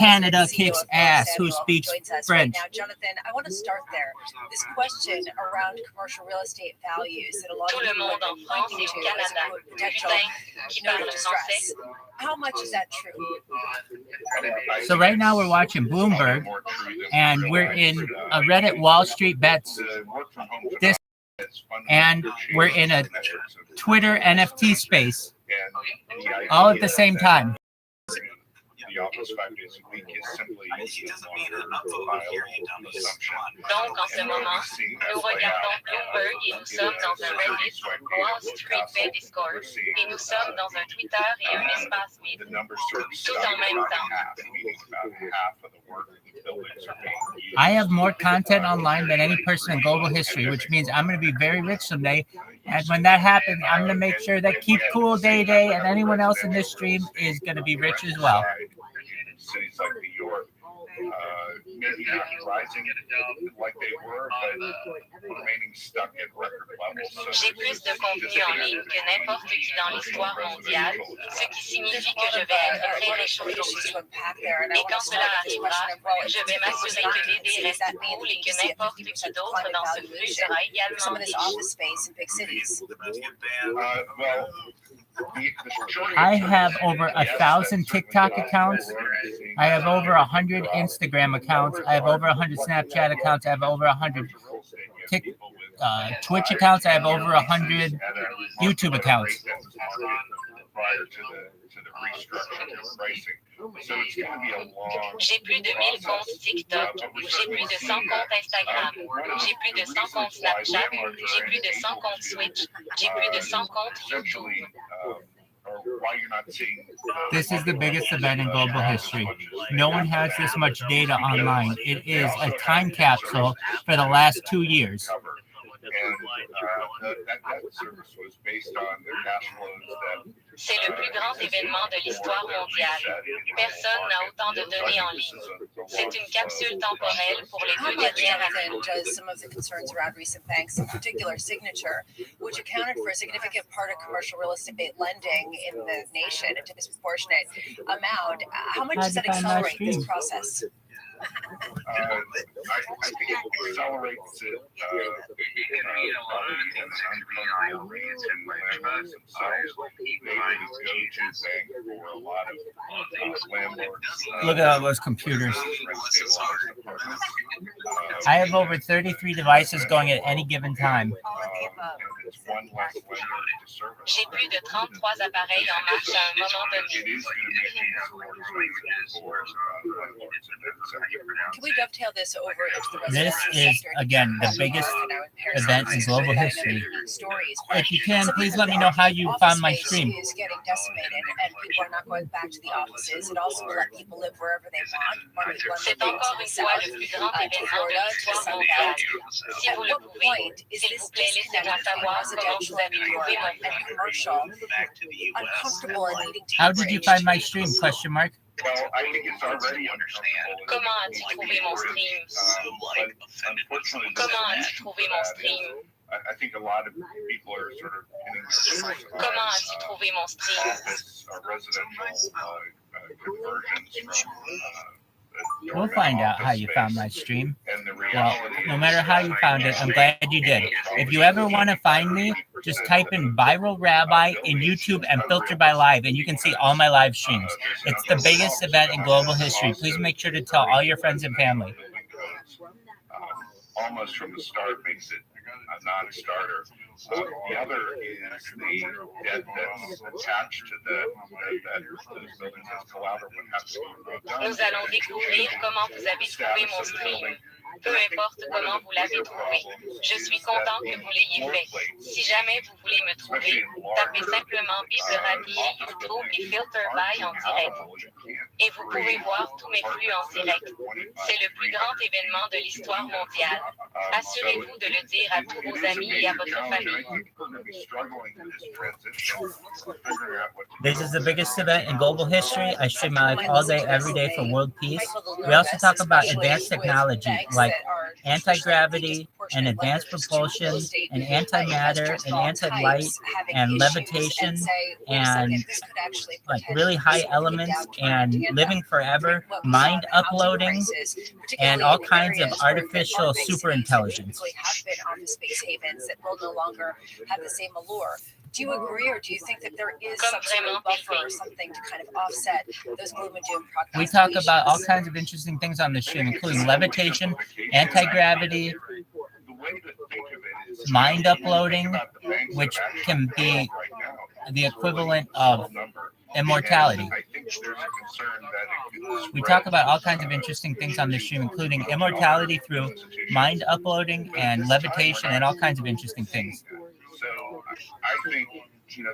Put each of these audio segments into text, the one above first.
Canada kicks ass. Who speaks French? Now, Jonathan, I want to start there. This question around commercial real estate values that a lot of people have been pointing to as a potential note of distress. How much is that true? So right now we're watching Bloomberg, and we're in a Reddit Wall Street Bets this, and we're in a Twitter NFT space, all at the same time. The office 5 days a week is simply Donc, en ce moment, nous regardons Bloomberg et nous sommes dans un Reddit, Wall Street Bet Discord, et nous sommes dans un Twitter et un espace vide, tout en même temps. I have more content online than any person in global history, which means I'm going to be very rich someday. And when that happens, I'm going to make sure that Keep Cool Day Day and anyone else in this stream is going to be rich as well. Cities like New York, maybe not rising like they were, but remaining stuck at record levels. J'ai plus de contenu en ligne que n'importe qui dans l'histoire mondiale, ce qui signifie que je vais être très riche aujourd'hui. Et quand cela arrivera, je vais m'assurer que l'idée reste cool et que n'importe qui d'autre dans ce flux sera également riche. I have over 1,000 TikTok accounts. I have over 100 Instagram accounts. I have over 100 Snapchat accounts. I have over 100 Twitch accounts. I have over 100 YouTube accounts. Prior to the restructuring of pricing. So it's going to be a long. J'ai plus de 1000 comptes TikTok, j'ai plus de 100 comptes Instagram, j'ai plus de 100 comptes Snapchat, j'ai plus de 100 comptes Switch, j'ai plus de 100 comptes YouTube. This is the biggest event in global history. No one has this much data online. It is a time capsule for the last 2 years. C'est le plus grand événement de l'histoire mondiale. Personne n'a autant de données en ligne. C'est une capsule temporelle pour les 2 dernières années. Does some of the concerns around recent banks, in particular Signature, which accounted for a significant part of commercial real estate lending in the nation, a disproportionate amount. How much does that accelerate this process? I think it accelerates it. Look at all those computers. I have over 33 devices going at any given time. J'ai plus de 33 appareils en marche à un moment donné. Can we dovetail this over into the This is, again, the biggest event in global history. If you can, please let me know how you found my stream. Is getting decimated and people are not going back to the offices. It also will let people live wherever they want. C'est encore une fois le plus grand événement de l'histoire mondiale. Si vous le pouvez, s'il vous plaît, laissez-moi savoir comment vous avez trouvé How did you find my stream? Question mark. Well, I think it's already understandable. Comment as-tu trouvé mon stream? Comment as-tu trouvé mon stream? I think a lot of people are sort of pinning their Comment as-tu trouvé mon stream? Residential conversions from We'll find out how you found my stream. Well, no matter how you found it, I'm glad you did. If you ever want to find me, just type in ViralRabbi in YouTube and filter by live, and you can see all my live streams. It's the biggest event in global history. Please make sure to tell all your friends and family. Almost from the start makes it a non-starter. The other is the debt that's attached to those buildings as collateral would have to be. Nous allons découvrir comment vous avez trouvé mon stream. Peu importe comment vous l'avez trouvé. Je suis content que vous l'ayez fait. Si jamais vous voulez me trouver, tapez simplement ViralRabbi, YouTube et Filter by en direct. Et vous pouvez voir tous mes flux en direct. C'est le plus grand événement de l'histoire mondiale. Assurez-vous de le dire à tous vos amis et à votre famille. This is the biggest event in global history. I stream my life all day, every day for world peace. We also talk about advanced technology like anti-gravity, and advanced propulsion, and antimatter, and anti-light, and levitation, and like really high elements, and living forever, mind uploading, and all kinds of artificial super intelligence. Have been on the space havens that will no longer have the same allure. Do you agree, or do you think that there is some sort of buffer or something to kind of offset those gloom and doom prognostications? We talk about all kinds of interesting things on the stream, including levitation, anti-gravity, mind uploading, which can be the equivalent of immortality. We talk about all kinds of interesting things on the stream, including immortality through mind uploading and levitation and all kinds of interesting things. So I think,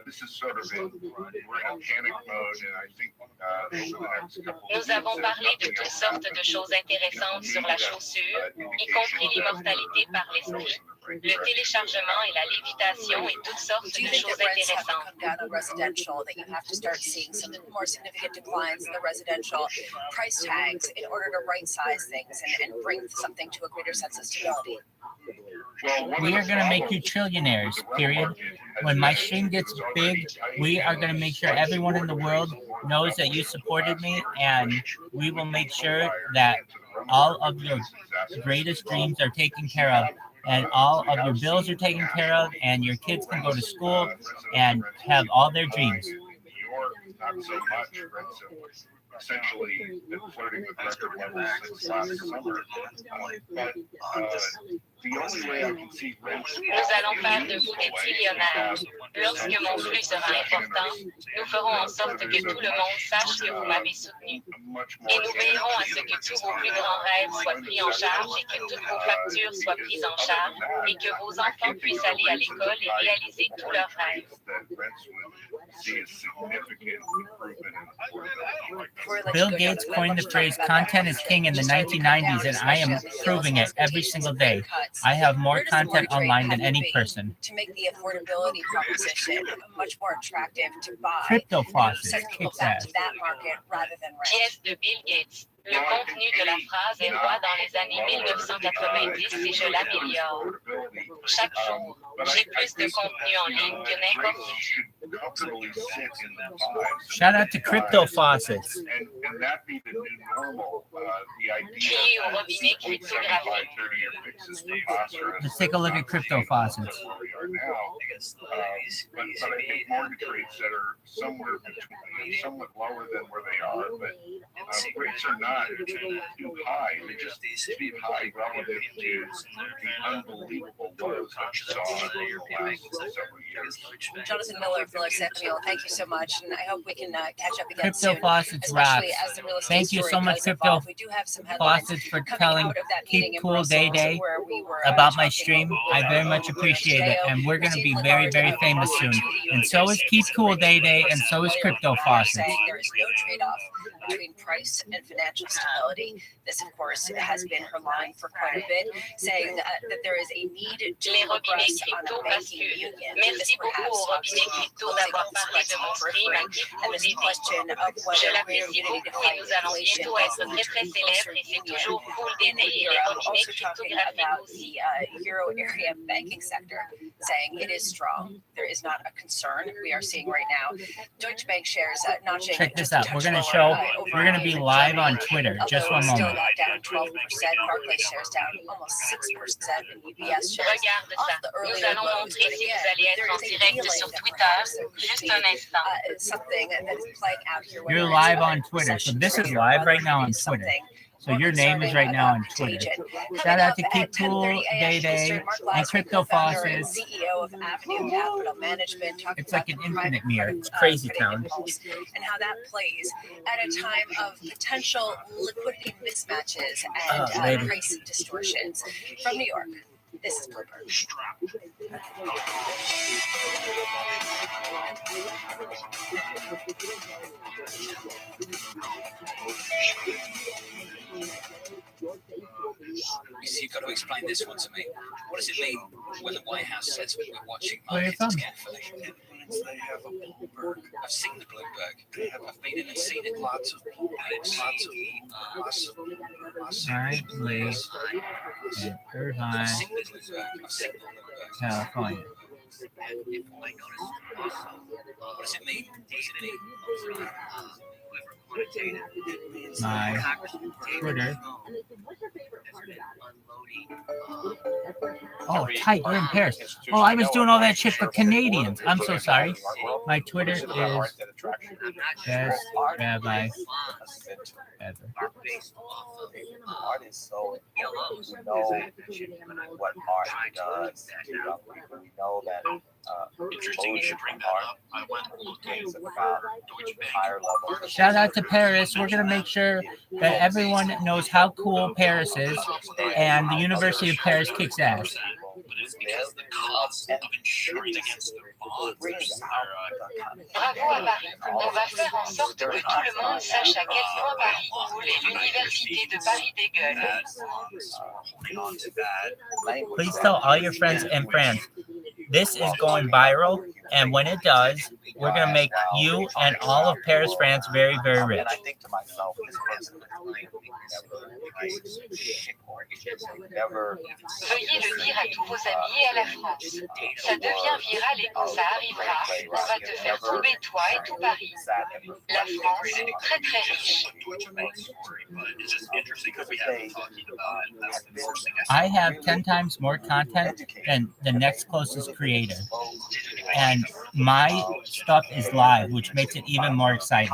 this is sort of we're in a panic mode, and I think over the next couple of Nous avons parlé de toutes sortes de choses intéressantes sur la chaussure, y compris l'immortalité par l'esprit, le téléchargement et la lévitation et toutes sortes de choses intéressantes. Come down on residential, that you have to start seeing some more significant declines in the residential price tags in order to right-size things and bring something to a greater sense of stability? We are going to make you trillionaires, period. When my stream gets big, we are going to make sure everyone in the world knows that you supported me, and we will make sure that all of your greatest dreams are taken care of, and all of your bills are taken care of, and your kids can go to school and have all their dreams. Not so much, essentially been flirting with record levels since last summer. But the only way I can see rents. Nous allons faire de vous des trillionnaires. Lorsque mon flux sera important, nous ferons en sorte que tout le monde sache que vous m'avez soutenu. Et nous veillerons à ce que tous vos plus grands rêves soient pris en charge et que toutes vos factures soient prises en charge et que vos enfants puissent aller à l'école et réaliser tous leurs rêves. Bill Gates coined the phrase content is king in the 1990s, and I am proving it every single day. I have more content online than any person. To make the affordability proposition much more attractive to buy. Crypto faucets, Send people kicks back ass. to that market rather than rent. Pièce de Bill Gates. Le contenu de la phrase est roi dans les années 1990 et je l'améliore. Chaque jour, j'ai plus de contenu en ligne que n'importe qui. Shout out to crypto faucets. Crier au robinet cryptographique. Let's take a look at crypto faucets. But I think mortgage rates that are somewhat lower than where they are, but rates are not too high. They just too high relative to the unbelievable lows that you saw over the last several years. Jonathan Miller, Miller Samuel, thank you so much, and I hope we can catch up again Crypto soon. faucets rock. Especially as the real estate Thank you story so much, does Crypto evolve. We do have some headlines Faucets, for coming telling out of that Keep meeting in Cool Brussels Day Day where we were about my talking stream. about, I very much appreciate it, and we're going to be very, very famous soon. And so is Keep Cool Day Day, and so is Crypto Faucets. Saying there is no trade-off between price and financial stability. This, of course, has been her line for quite a bit, saying that there is a need to Les robinets progress on crypto, a parce banking que union. merci beaucoup aux robinets crypto d'avoir parlé de mon stream à Keep And Cool this Day Day. question of Je whether greater l'apprécie unity to beaucoup et fight nous allons inflation bientôt être is très très célèbres et c'est toujours Cool in Day Day et les Europe, robinets also talking cryptographiques about aussi. the euro area banking sector, saying it is strong. There is not a concern we are seeing right now. Deutsche Bank shares notching. Check this just a out. We're touch going to lower, show, we're going to be live on Twitter. Just one Still moment. down 12%. Barclays shares down almost 6%. And UBS shares Regarde off ça. the Nous earlier allons lows. montrer But si again, vous allez être there en is a direct feeling sur that Twitter. perhaps there could Juste be, un instant. something that is playing out here. whether You're it's live a on Twitter. So recession this is or live whether right now it on is Twitter. something So your name is right now on Twitter. Shout out to Keep Cool Day Day and Crypto Faucets. CEO of Avenue Capital Management. It's like an infinite mirror. It's crazy town. And how that plays at a time of potential liquidity mismatches and price distortions. From New York, this is Bloomberg. You've got to explain this one to me. What does it mean when the White House says we're watching Where are you markets from? carefully? They have a Bloomberg I've seen the Bloomberg. I've been in and seen it. Lots of Alright, Lee in Irvine, California. What does it mean? My Twitter. Oh, tight, you're in Paris. Oh, I was doing all that shit for Canadians. I'm so sorry. My Twitter is best rabbi ever. Art is so, we know what art does. We know that Interesting you should bring that up. I went looking about higher level. Shout out to Paris. We're going to make sure that everyone knows how cool Paris is, and the University of Paris kicks ass. But it's because the cost of insuring against the bonds are Bravo à Paris. On va faire en sorte que tout le monde sache à quel point Paris cool et l'université de Paris dégueule. Please tell all your friends and friends. This is going viral, and when it does, we're going to make you and all of Paris, France very, very rich. And I think to myself, this person never. Veuillez le dire à tous vos amis et à la France. Ça devient viral et quand ça arrivera, on va te faire tomber toi et tout Paris. La France est très très riche. I have 10 times more content than the next closest creator. And my stuff is live, which makes it even more exciting.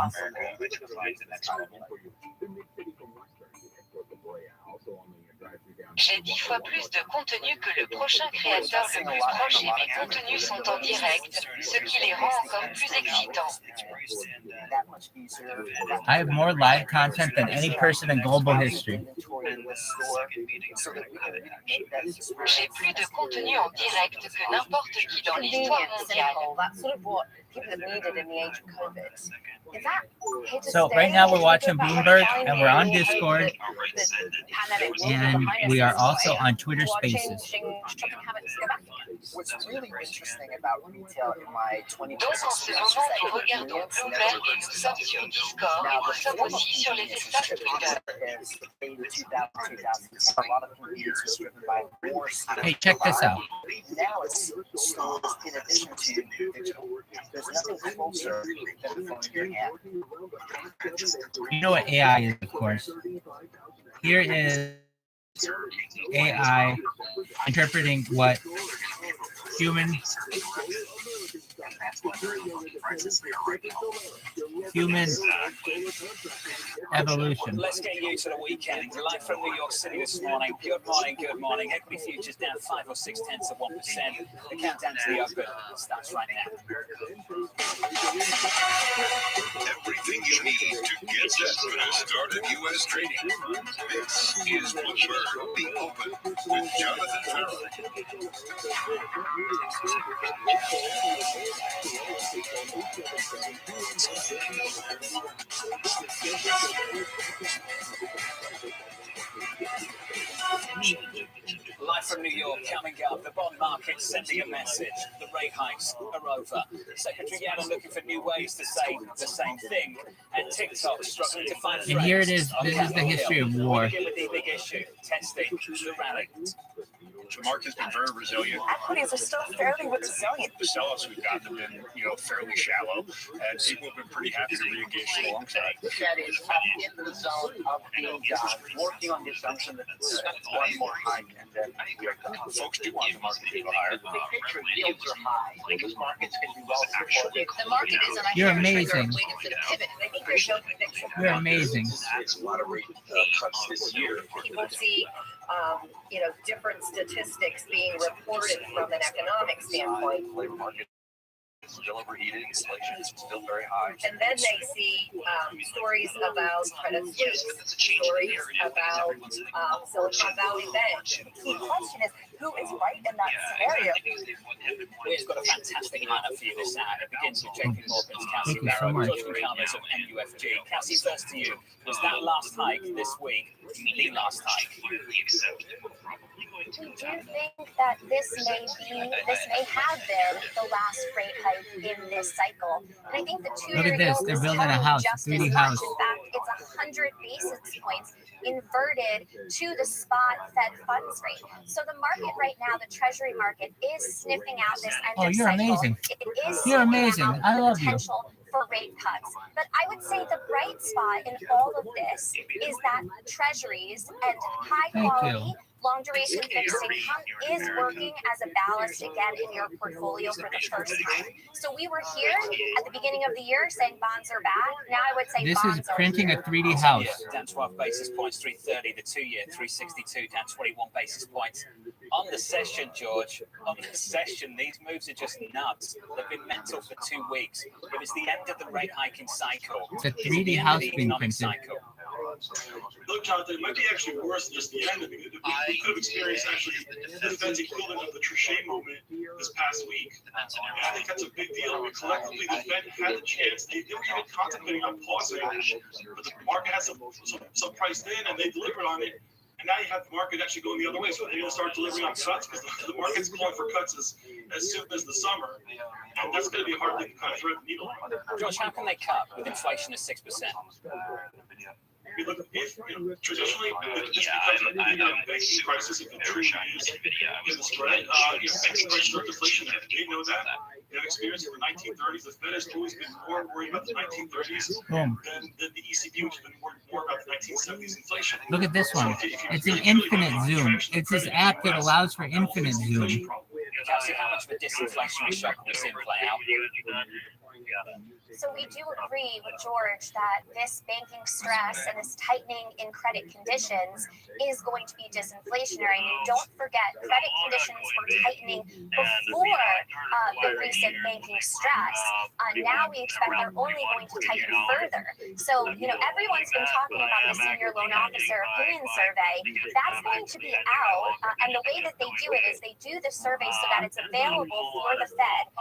J'ai 10 fois plus de contenu que le prochain créateur le plus proche et mes contenus sont en direct, ce qui les rend encore plus excitants. I have more live content than any person in global history. J'ai plus de contenu en direct que n'importe qui dans l'histoire mondiale. So right now we're watching Bloomberg, and we're on Discord, and we are also on Twitter Spaces. What's really interesting about retail in my 20 Donc en ce moment, nous regardons Bloomberg et nous sommes sur Discord et nous sommes aussi sur les espaces Twitter. Hey, check this out. Now it's stores in addition to digital. There's nothing closer than the phone in your hand. You know what AI is, of course. Here is AI interpreting what human evolution. Let's get you to the weekend. Live from New York City this morning. Good morning, good morning. Equity futures down 5 or 0.6%. The countdown to the open starts right now. Everything you need to get set for the start of U.S. trading. This is Bloomberg The Open with Jonathan Farrell. Live from New York, coming up, the bond market sending a message. The rate hikes are over. Secretary Yellen looking for new ways to say the same thing. And TikTok struggling to find. And here it is. This is the history of war. Begin with the big issue, testing the rally. The market's been very resilient. Equities are still fairly resilient. The sellouts we've gotten have been, fairly shallow, and people have been pretty happy to re-engage alongside. That is up in the zone of being done, working on the assumption that it's one more hike, and then we are done. Folks do want the market to go higher. The big picture yields are high. Those markets can be well supported. The market is an You're amazing. waiting for the pivot. I think there's no conviction. You're amazing. That's a lot of rate cuts this year. People see, different statistics being reported from an economic standpoint. Labor market is still overheated. Inflation is still very high. And then they see stories about credit suisse, stories about Silicon Valley Bank. The question is, who is right in that scenario? We've got a fantastic lineup for you this hour. It begins with JP Morgan's Kelsey Thank you so Barrow, much. George McCarvers of MUFG. Kelsey, first to you. Was that last hike this week the last hike? We do think that this may have been the last rate hike in this cycle. And I think the Look two-year at this. yield They're is building a telling house, just 3D as house. much. In fact, it's 100 basis points inverted to the spot Fed funds rate. So the market right now, the Treasury market, is sniffing out this end Oh, of you're cycle. amazing. It is You're sniffing amazing. out I the love you. potential for rate cuts. But I would say the bright spot in all of this is that Treasuries and high quality long duration fixed income is working as a ballast again in your portfolio for the first time. So we were here at the beginning of the year saying bonds are back. Now I would say This bonds is are printing here. a 3D house. Down 12 basis points, 330. The 2-year, 362, down 21 basis points. On the session, George, on the session, these moves are just nuts. They've been mental for 2 weeks. It was the end of the rate hiking cycle. It's a 3D house being printed. Cycle. Look, Jonathan, it might be actually worse than just the end of it. We could have experienced actually the Fed's equivalent of the Trichet moment this past week. And I think that's a big deal. I mean, collectively, the Fed had the chance. They were even contemplating on pausing, but the market had some priced in, and they delivered on it. And now you have the market actually going the other way. So they're going to start delivering on cuts because the market's calling for cuts as soon as the summer. And that's going to be a hard thing to kind of thread the needle on. George, how can they cut with inflation at 6%? If, traditionally, this becomes a banking crisis if it truly is in the spread. Banking prices are deflationary. They know that. They have experience in the 1930s. The Fed has always been more worried about the 1930s than the ECB, which has been more about the 1970s inflation. Look at this one. It's an infinite zoom. It's this app that allows for infinite zoom. Kelsey, how much of a disinflationary shock will we see play out? So we do agree with George that this banking stress and this tightening in credit conditions is going to be disinflationary. And don't forget, credit conditions were tightening before the recent banking stress. Now we expect they're only going to tighten further. So, everyone's been talking about the senior loan officer opinion survey. That's going to be out. And the way that they do it is they do the survey so that it's available for the Fed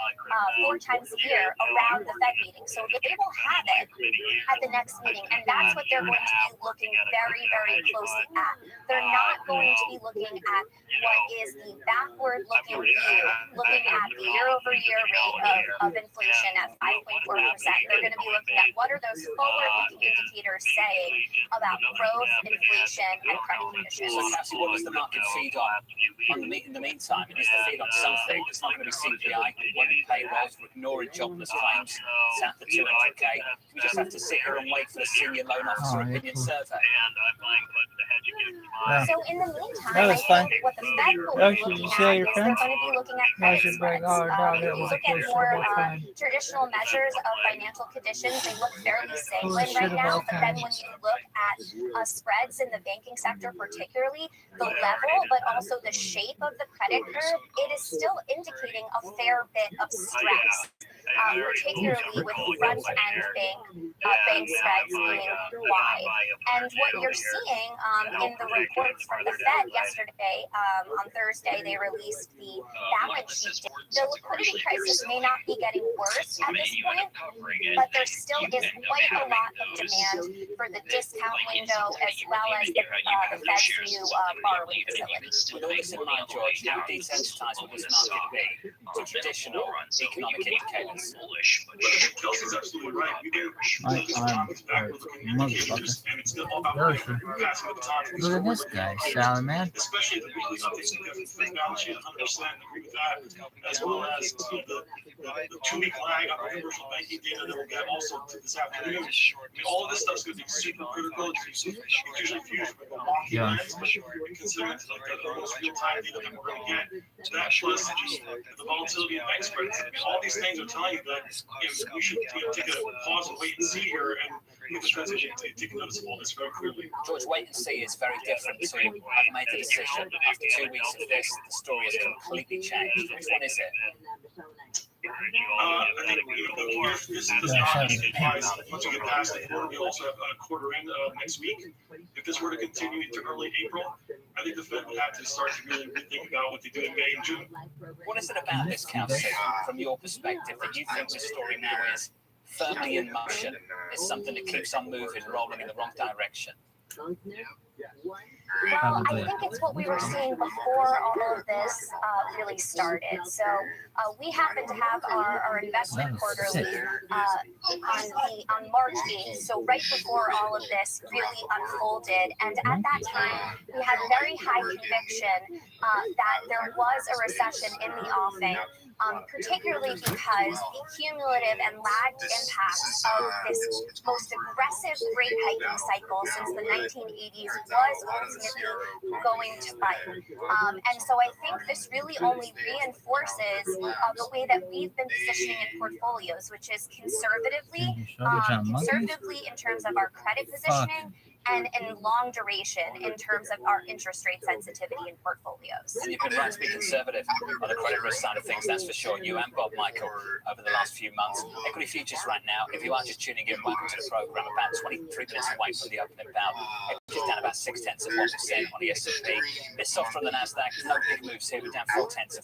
4 times a year around the Fed meeting. So they will have it at the next meeting, and that's what they're going to be looking very, very closely at. They're not going to be looking at what is the backward-looking view, looking at the year-over-year rate of inflation at 5.4%. They're going to be looking at what are those forward-looking indicators saying about growth, inflation, and credit conditions. So, Cassie, what does the market feed on? In the meantime, it needs to feed on something. It's not going to be CPI. It won't be payrolls. We're ignoring jobless claims. It's at the 200K. We just have to sit here and wait for the senior loan officer opinion survey. So in the meantime, That was I fun. think what the Fed will be looking at is they're going to be looking at credit spreads. If you look at more traditional measures of financial conditions, they look fairly sanguine right now. But then when you look at spreads in the banking sector, particularly the level, but also the shape of the credit curve, it is still indicating a fair bit of stress. Particularly with front-end bank spreads being wide. And what you're seeing in the reports from the Fed yesterday, on Thursday, they released the balance sheet. The liquidity crisis may not be getting worse at this point, but there still is quite a lot of demand for the discount window as well as the Fed's new borrowing facility. With all this in mind, George, how desensitized will this market be to traditional economic indicators? Kelsey's absolutely right. We do indicators, and it's all about passing the time. Look at this guy, Sally, man. Especially the weekly updates we get from the balance sheet, 100% agree with that, as well as the 2-week lag on the commercial banking data that we'll get also this afternoon. I mean, all of this stuff's going to be super critical. It's usually viewed with a wonky lens, but considering it's like the most real-time data that we're going to get, that plus just the volatility in bank spreads. I mean, all these things are telling you that we should take a pause and wait and see here, and the Fed's take notice of all this very clearly. George, wait and see is very different to I've made the decision. After 2 weeks of this, the story has completely changed. Which one is it? I think this not applies once we get past the quarter. We also have a quarter end next week. If this were to continue into early April, I think the Fed would have to start to really rethink about what they do in May and June. What is it about this, Kelsey, from your perspective, that you think the story now is firmly in motion? It's something that keeps on moving, rolling in the wrong direction. Well, I think it's what we were seeing before all of this really started. So we happen to have our investment quarterly on March 8th, so right before all of this really unfolded. And at that time, we had very high conviction that there was a recession in the offing. Particularly because the cumulative and lagged impacts of this most aggressive rate hiking cycle since the 1980s was ultimately going to bite. And so I think this really only reinforces the way that we've been positioning in portfolios, which is conservatively in terms of our credit positioning, and in long duration in terms of our interest rate sensitivity in portfolios. And you've been right to be conservative on the credit risk side of things, that's for sure. You and Bob Michael over the last few months. Equity futures right now, if you are just tuning in, welcome to the program. About 23 minutes away from the opening bell. Equity's down about 0.6% on the S&P. A bit softer on the Nasdaq. No big moves here. We're down 0.4%.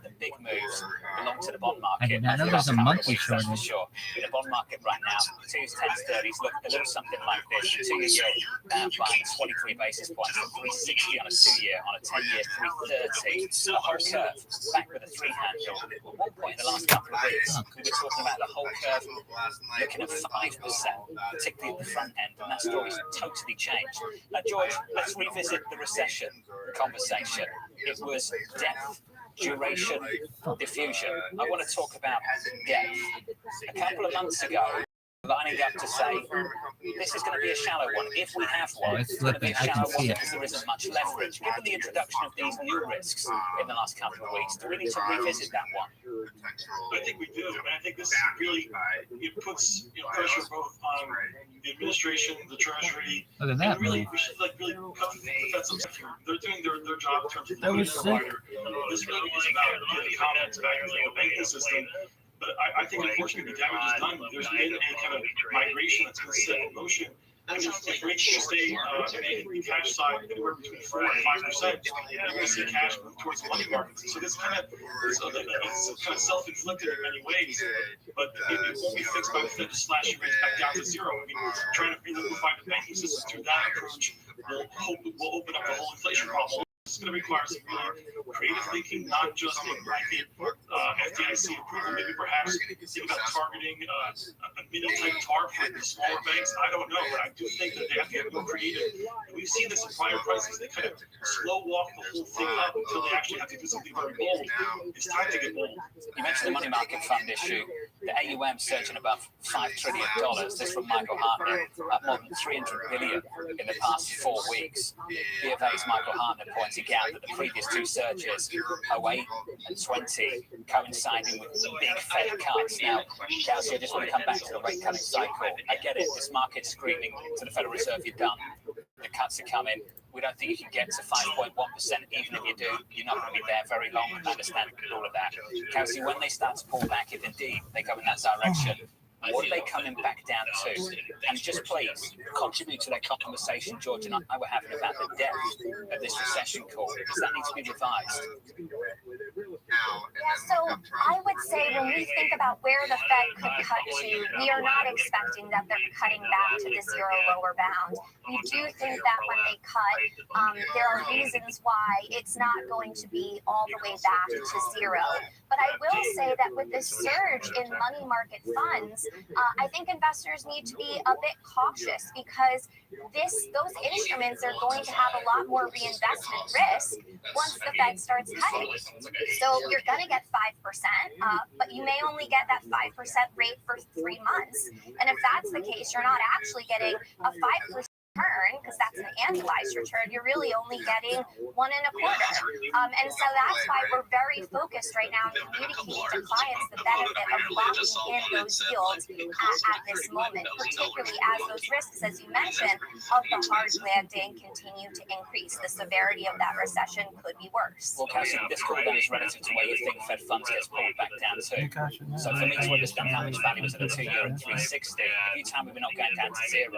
The big moves belong to the bond market. I did not know there's a monthly short. shortage. Sure. In the bond market right now, 2s, 10s, 30s look a little something like this. The 2-year yield down by 23 basis points, 360 on a 2-year, on a 10-year 330. The whole curve back with a 3 handle. At one point in the last couple of weeks, we were talking about the whole curve looking at 5%, particularly at the front end, and that story's totally changed. Now, George, let's revisit the recession conversation. It was depth, duration, diffusion. I want to talk about depth. A couple of months ago, lining up to say this is going to be a shallow one. If we have one, it's flipping. I can see it. Because there isn't much leverage. Given the introduction of these new risks in the last couple of weeks, do we need to revisit that one? I think we do. I mean, I think this really it puts pressure both on the administration, the Treasury. Look at that. Really, we should really cut the Fed some stuff here. They're doing their job in terms of limiting the provider. This really is about giving comments about the banking system. But I think unfortunately the damage is done. There's been a kind of migration that's been set in motion. I mean, if rates stay on the cash side anywhere between 4 and 5%, you're going to see cash move towards the money markets. So this kind of it's kind of self-inflicted in many ways, but it won't be fixed by the Fed to slash your rates back down to zero. I mean, trying to reliquify the banking system through that approach will open up the whole inflation problem. It's going to require some really creative thinking, not just a blanket FDIC approval. Maybe perhaps think about targeting a mini-type TARP for the smaller banks. I don't know, but I do think that they have to get more creative. And we've seen this in prior crises. They kind of slow walk the whole thing up until they actually have to do something very bold. It's time to get bold. You mentioned the money market fund issue. The AUM surging above $5 trillion. This from Michael Hartner, up more than $300 billion in the past 4 weeks. B of A's Michael Hartner pointing out that the previous 2 surges, 08 and 20, coinciding with the big Fed cuts. Now, Kelsey, I just want to come back to the rate cutting cycle. I get it. This market's screaming to the Federal Reserve, you're done. The cuts are coming. We don't think you can get to 5.1%. Even if you do, you're not going to be there very long. I understand all of that. Kelsey, when they start to pull back, if indeed they go in that direction, what are they coming back down to? And just please contribute to that conversation George and I were having about the depth of this recession call. Does that need to be revised? Yeah, so I would say when we think about where the Fed could cut to, we are not expecting that they're cutting back to the zero lower bound. We do think that when they cut, there are reasons why it's not going to be all the way back to zero. But I will say that with this surge in money market funds, I think investors need to be a bit cautious because those instruments are going to have a lot more reinvestment risk once the Fed starts cutting. So you're going to get 5%, but you may only get that 5% rate for 3 months. And if that's the case, you're not actually getting a 5% return, because that's an annualized return. You're really only getting 1.25%. And so that's why we're very focused right now on communicating to clients the benefit of locking in those yields at this moment, particularly as those risks, as you mentioned, of the hard landing continue to increase. The severity of that recession could be worse. Well, Cassie, this call then is relative to where you think Fed funds gets pulled back down to. So for me to understand how much value is at a 2-year at 360, if you tell me we're not going down to zero,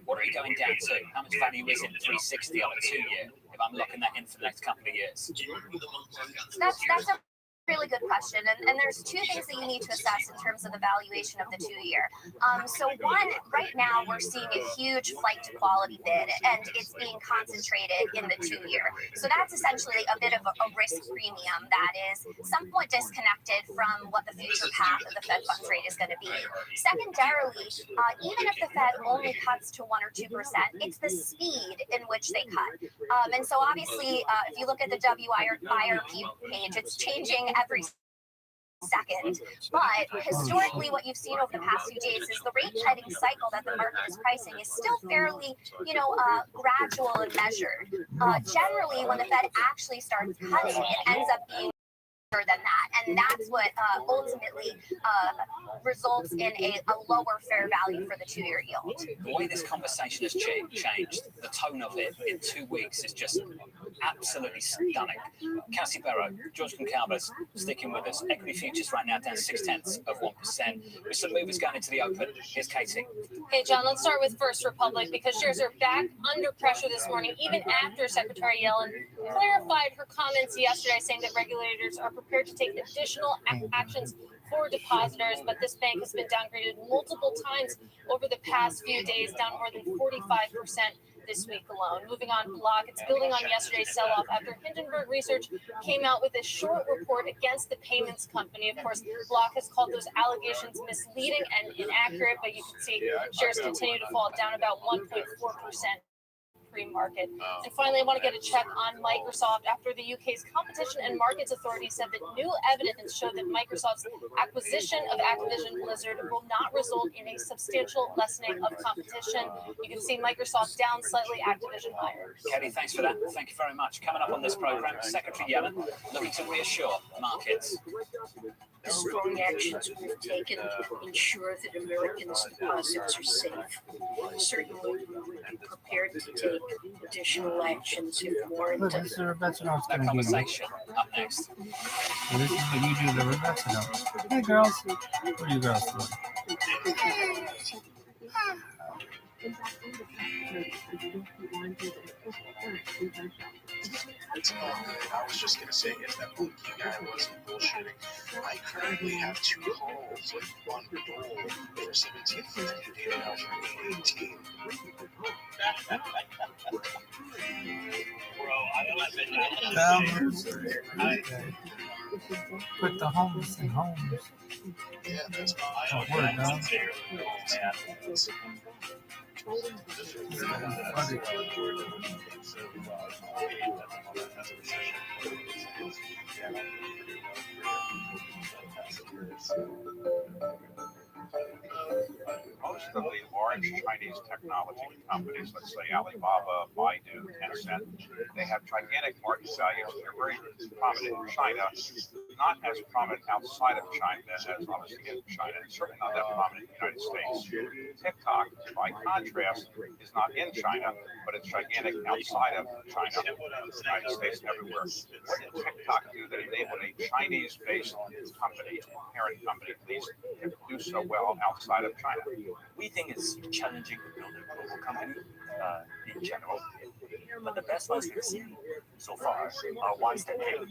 what are we going down to? How much value is in 360 on a 2-year if I'm locking that in for the next couple of years? That's a Really good question, and there's two things that you need to assess in terms of the valuation of the 2-year. So one, right now we're seeing a huge flight to quality bid, and it's being concentrated in the 2-year. So that's essentially a bit of a risk premium that is somewhat disconnected from what the future path of the Fed funds rate is going to be. Secondarily, even if the Fed only cuts to 1 or 2%, it's the speed in which they cut. And so obviously, if you look at the WIRP page, it's changing every second. But historically, what you've seen over the past few days is the rate cutting cycle that the market is pricing is still fairly, gradual and measured. Generally, when the Fed actually starts cutting, it ends up being than that, and that's what ultimately results in a lower fair value for the 2-year yield. The way this conversation has changed, the tone of it in 2 weeks is just absolutely stunning. Cassie Barrow, George Concalves sticking with us. Equity futures right now down 0.6%, with some movers going into the open. Here's Katie. Hey, John, let's start with First Republic, because shares are back under pressure this morning, even after Secretary Yellen clarified her comments yesterday, saying that regulators are prepared to take additional actions for depositors, but this bank has been downgraded multiple times over the past few days, down more than 45% this week alone. Moving on, Block, it's building on yesterday's sell-off after Hindenburg Research came out with a short report against the payments company. Of course, Block has called those allegations misleading and inaccurate, but you can see shares continue to fall, down about 1.4%. Market. And finally, I want to get a check on Microsoft after the UK's Competition and Markets Authority said that new evidence showed that Microsoft's acquisition of Activision Blizzard will not result in a substantial lessening of competition. You can see Microsoft down slightly, Activision higher. Katie, thanks for that. Thank you very much. Coming up on this program, Secretary Yellen looking to reassure markets. The strong actions we've taken ensure that Americans' deposits are safe. Certainly, we would be prepared to take additional actions if warranted. That conversation up next. Well, this is what you do, the reverse note. Hey, girls. What are you girls doing? I was just gonna say, if that monkey guy wasn't bullshitting, I currently have 2 holes, one goal for 17, and dated out for 18. Bro, Put the homeless in homes. yeah, that's Don't worry, dog. Most of the large Chinese technology companies, let's say Alibaba, Baidu, Tencent, they have gigantic market values. They're very prominent in China, not as prominent outside of China as obviously in China, and certainly not that prominent in the United States. TikTok, by contrast, is not in China, but it's gigantic outside of China, the United States, and everywhere. What did TikTok do that enabled a Chinese-based company, parent company, at least, to do so well outside of China? We think it's challenging to build a global company in general, but the best ones we've seen so far are ones that have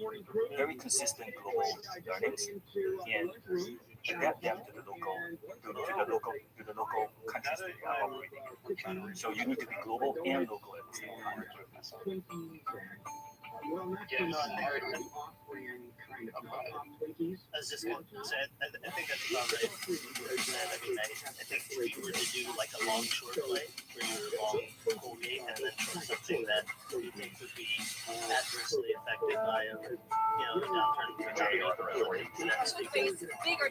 very consistent global earnings and adapt them to the local countries that they are operating. So you need to be global and local at the same time. I was just going to say, I think that's about right. I mean, I think if you were to do like a long short play, where you're long Colgate and then short something that you think would be adversely affected by a downturn in the that's Bigger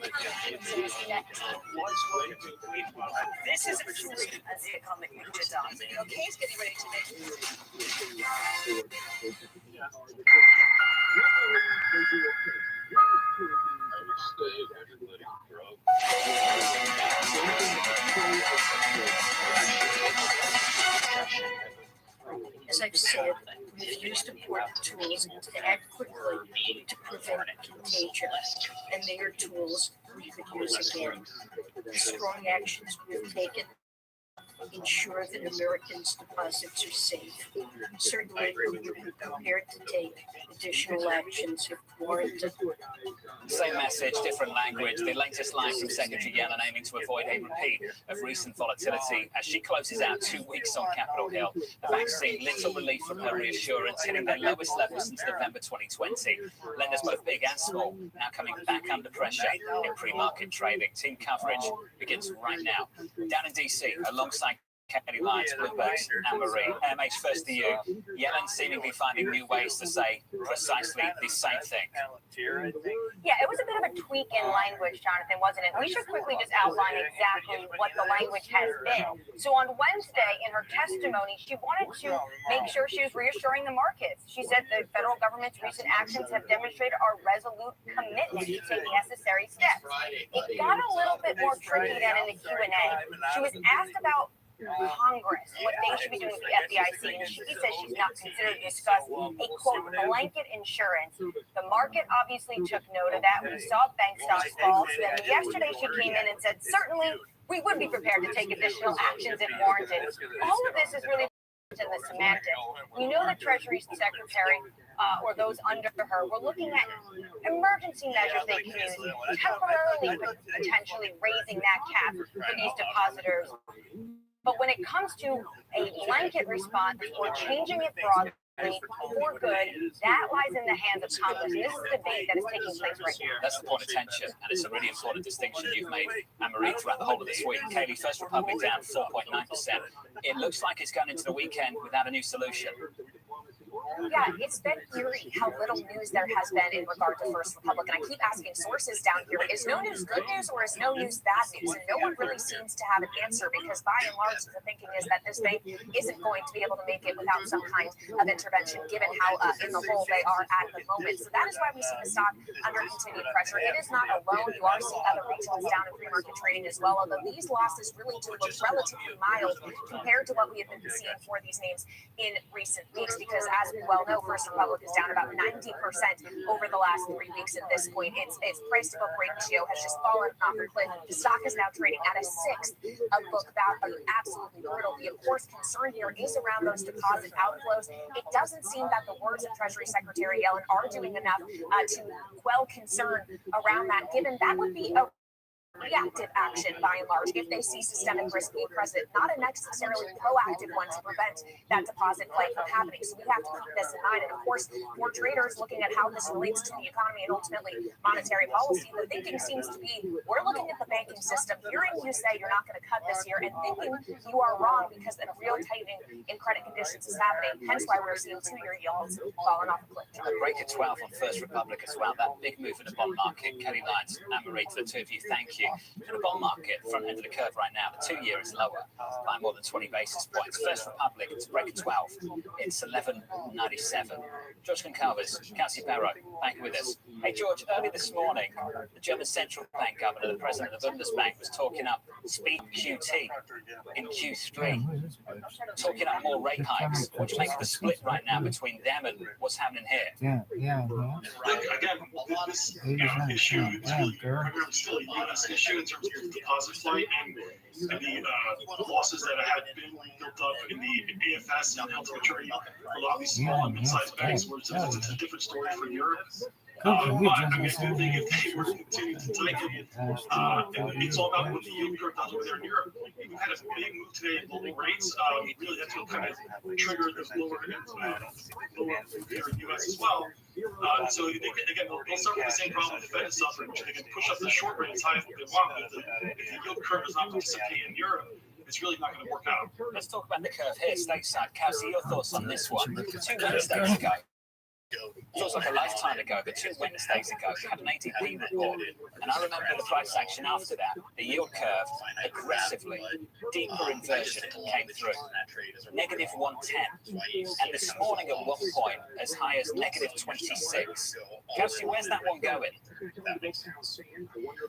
This is truly as the economic picture does. Okay, it's getting ready to make. As I've said, we've used important tools to act quickly to prevent contagion, and they are tools we could use again. The strong actions we've taken ensure that Americans' deposits are safe. Certainly, Public prepared to take additional actions if warranted. Same message, different language. The latest line from Secretary Yellen aiming to avoid a repeat of recent volatility as she closes out 2 weeks on Capitol Hill. The banks seeing little relief from her reassurance, hitting their lowest levels since November 2020. Lenders both big and small now coming back under pressure in pre-market trading. Team coverage begins right now. Down in DC, alongside Kelly Lyons, Bloomberg's Anne-Marie. MH first to you. Yellen seemingly finding new ways to say precisely the same thing. Yeah, it was a bit of a tweak in language, Jonathan, wasn't it? We should quickly just outline exactly what the language has been. So on Wednesday, in her testimony, she wanted to make sure she was reassuring the markets. She said the federal government's recent actions have demonstrated our resolute commitment to take necessary steps. It got a little bit more tricky than in the Q&A. She was asked about Congress, what they should be doing with the FDIC, and she says she's not considered to discuss a quote blanket insurance. The market obviously took note of that. We saw bank stocks fall. So then yesterday she came in and said, certainly we would be prepared to take additional actions if warranted. All of this is really in the semantics. We know the Treasury Secretary or those under her were looking at emergency measures they can use, temporarily potentially raising that cap for these depositors. But when it comes to a blanket response or changing it broadly for good, that lies in the hands of Congress. And this is the debate that is taking place right now. That's the point of tension, and it's a really important distinction you've made, Anne-Marie, throughout the whole of this week. Katie, First Republic down 4.9%. It looks like it's going into the weekend without a new solution. Yeah, it's been eerie how little news there has been in regard to First Republic. And I keep asking sources down here, is no news good news or is no news bad news? And no one really seems to have an answer because by and large the thinking is that this bank isn't going to be able to make it without some kind of intervention given how in the hole they are at the moment. So that is why we see the stock under continued pressure. It is not alone. You are seeing other retailers down in pre-market trading as well, although these losses really do look relatively mild compared to what we have been seeing for these names in recent weeks because as we well know, First Republic is down about 90% over the last 3 weeks at this point. Its price to book ratio has just fallen off a cliff. The stock is now trading at a sixth of book value. Absolutely brutal. The, of course, concern here is around those deposit outflows. It doesn't seem that the words of Treasury Secretary Yellen are doing enough to quell concern around that, given that would be a reactive action by and large if they see systemic risk being present, not a necessarily proactive one to prevent that deposit flight from happening. So we have to keep this in mind. And of course, for traders looking at how this relates to the economy and ultimately monetary policy, the thinking seems to be we're looking at the banking system, hearing you say you're not going to cut this year and thinking you are wrong because a real tightening in credit conditions is happening. Hence why we're seeing 2-year yields falling off a cliff. A break at 12 on First Republic as well. That big move in the bond market. Kelly Lyons, Anne-Marie, to the two of you, thank you. For the bond market, front end of the curve right now, the 2-year is lower by more than 20 basis points. First Republic, it's a break at 12. It's 11.97. George Goncalves, Kelsey Barrow, back with us. Hey, George, early this morning, the German central bank governor, the president of the Bundesbank, was talking up speed QT in Q3, talking up more rate hikes. What do you make of the split right now between them and what's happening here? Look, again, this issue is really still a honest issue in terms of the deposit flight and the losses that had been built up in the AFS and the ultimate maturity. A lot of these small and mid-sized banks, where it's a different story for Europe. I mean, I think if they were to continue to tighten, it's all about what the yield curve does over there in Europe. We've had a big move today in global rates. Really, that's what kind of triggered the lower here in the U.S. as well. So again, they'll start with the same problem the Fed is suffering, which they can push up the short rate as high as they want. But if the yield curve does not participate in Europe, it's really not going to work out. Let's talk about the curve here, stateside. Kelsey, your thoughts on this one? 2 Wednesdays ago. Feels like a lifetime ago, but 2 Wednesdays ago, we had an ADP report, and I remember the price action after that. The yield curve aggressively, deeper inversion came through, negative 110, and this morning at one point as high as negative 26. Kelsey, where's that one going?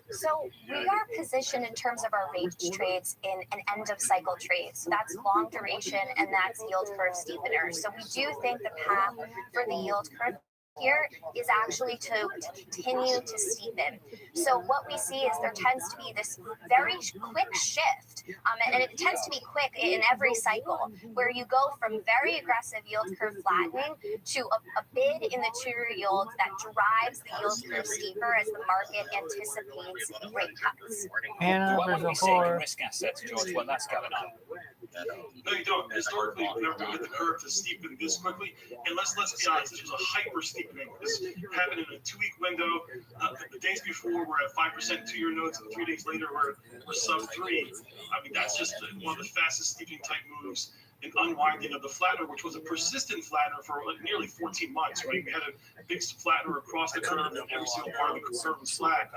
So we are positioned in terms of our range trades in an end of cycle trade. So that's long duration and that's yield curve steepener. So we do think the path for the yield curve here is actually to continue to steepen. So what we see is there tends to be this very quick shift, and it tends to be quick in every cycle, where you go from very aggressive yield curve flattening to a bid in the 2-year yield that drives the yield curve steeper as the market anticipates rate cuts. And when we see in risk assets, George, when that's going on. No, you don't. Historically, you've never get the curve to steepen this quickly. And let's be honest, this was a hyper steepening. This happened in a 2-week window. The days before we're at 5% 2-year notes, and 3 days later we're sub 3. I mean, that's just one of the fastest steepening type moves in unwinding of the flatter, which was a persistent flatter for nearly 14 months, right? We had a big flatter across the curve, and every single part of the curve was flat,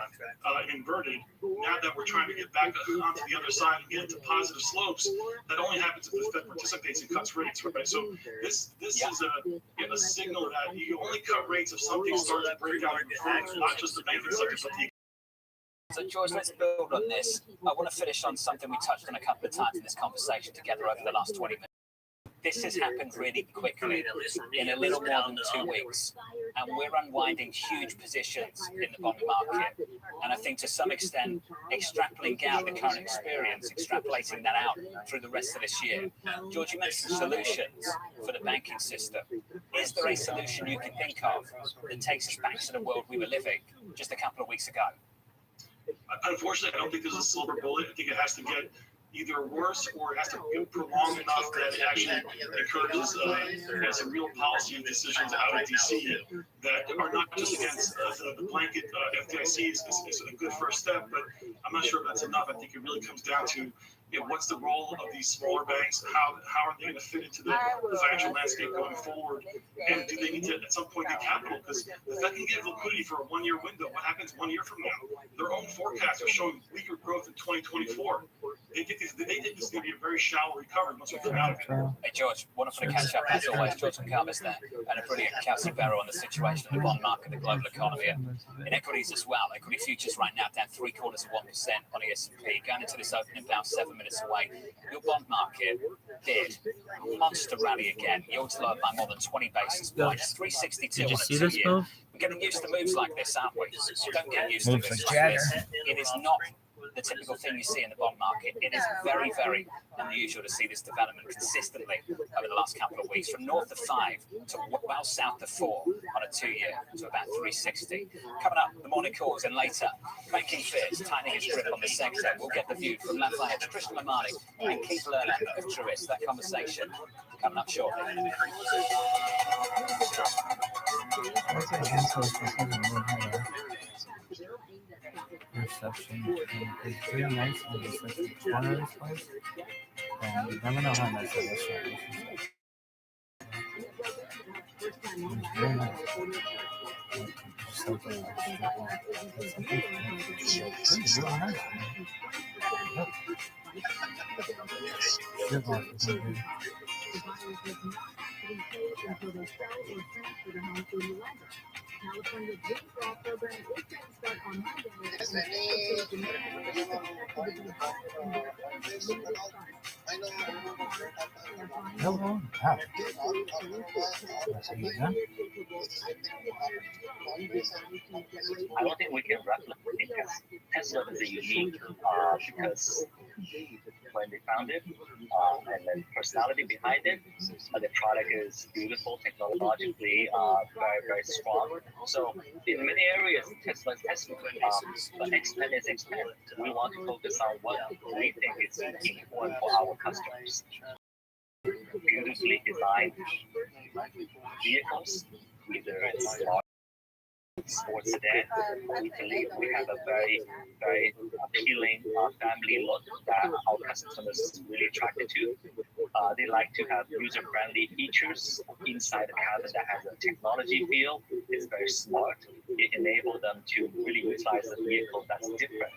inverted. Now that we're trying to get back onto the other side and get into positive slopes, that only happens if the Fed participates and cuts rates, right? So this is a signal that you only cut rates if something starts to break out in curve, not just the banking sector, but the. So, George, let's build on this. I want to finish on something we touched on a couple of times in this conversation together over the last 20 minutes. This has happened really quickly in a little more than 2 weeks, and we're unwinding huge positions in the bond market. And I think to some extent, extrapolating out the current experience, extrapolating that out through the rest of this year. George, you mentioned solutions for the banking system. Is there a solution you can think of that takes us back to the world we were living just a couple of weeks ago? Unfortunately, I don't think there's a silver bullet. I think it has to get either worse or it has to get prolonged enough that it actually encourages some real policy decisions out of DC that are not just against the blanket FDIC is a good first step, but I'm not sure if that's enough. I think it really comes down to what's the role of these smaller banks? How are they going to fit into the financial landscape going forward? And do they need to, at some point, get capital? Because if that can give liquidity for a 1-year window, what happens 1 year from now? Their own forecasts are showing weaker growth in 2024. They think this is going to be a very shallow recovery once we come out of it. Hey, George, wonderful to catch up as always. George McCalvis there, and a brilliant Kelsey Barrow on the situation in the bond market, the global economy, and in equities as well. Equity futures right now down 0.75% on the S&P, going into this opening about 7 minutes away. Your bond market did monster rally again. Yields lower by more than 20 basis points. 362 on a 2-year. We're getting used to moves like this, aren't we? Don't get used to moves like this. It is not the typical thing you see in the bond market. It is very, very unusual to see this development consistently over the last couple of weeks, from north of 5 to well south of 4 on a 2-year to about 360. Coming up, the morning calls, and later, banking fears tightening its grip on the sector. We'll get the view from Lafayette, Christian Mamani, and Keith Lerner of Truist. That conversation coming up shortly. Reception is pretty nice on this like corner of this place. And you never know how nice that restaurant is. It's very nice. It's like it's really nice. Yep. Strip mall is really good. California's Dream Draw program is going to start on Monday. Hello. Hi. I don't think we can replicate because Tesla is a unique because when they found it and the personality behind it, the product is beautiful, technologically very, very strong. So in many areas, Tesla is Tesla, but expand is expand. We want to focus on what we think is important for our customers. Beautifully designed vehicles, either it's large sports sedan. We believe we have a very, very appealing family look that our customers really attracted to. They like to have user-friendly features inside the cabin that has a technology feel. It's very smart. It enables them to really utilize the vehicle that's different.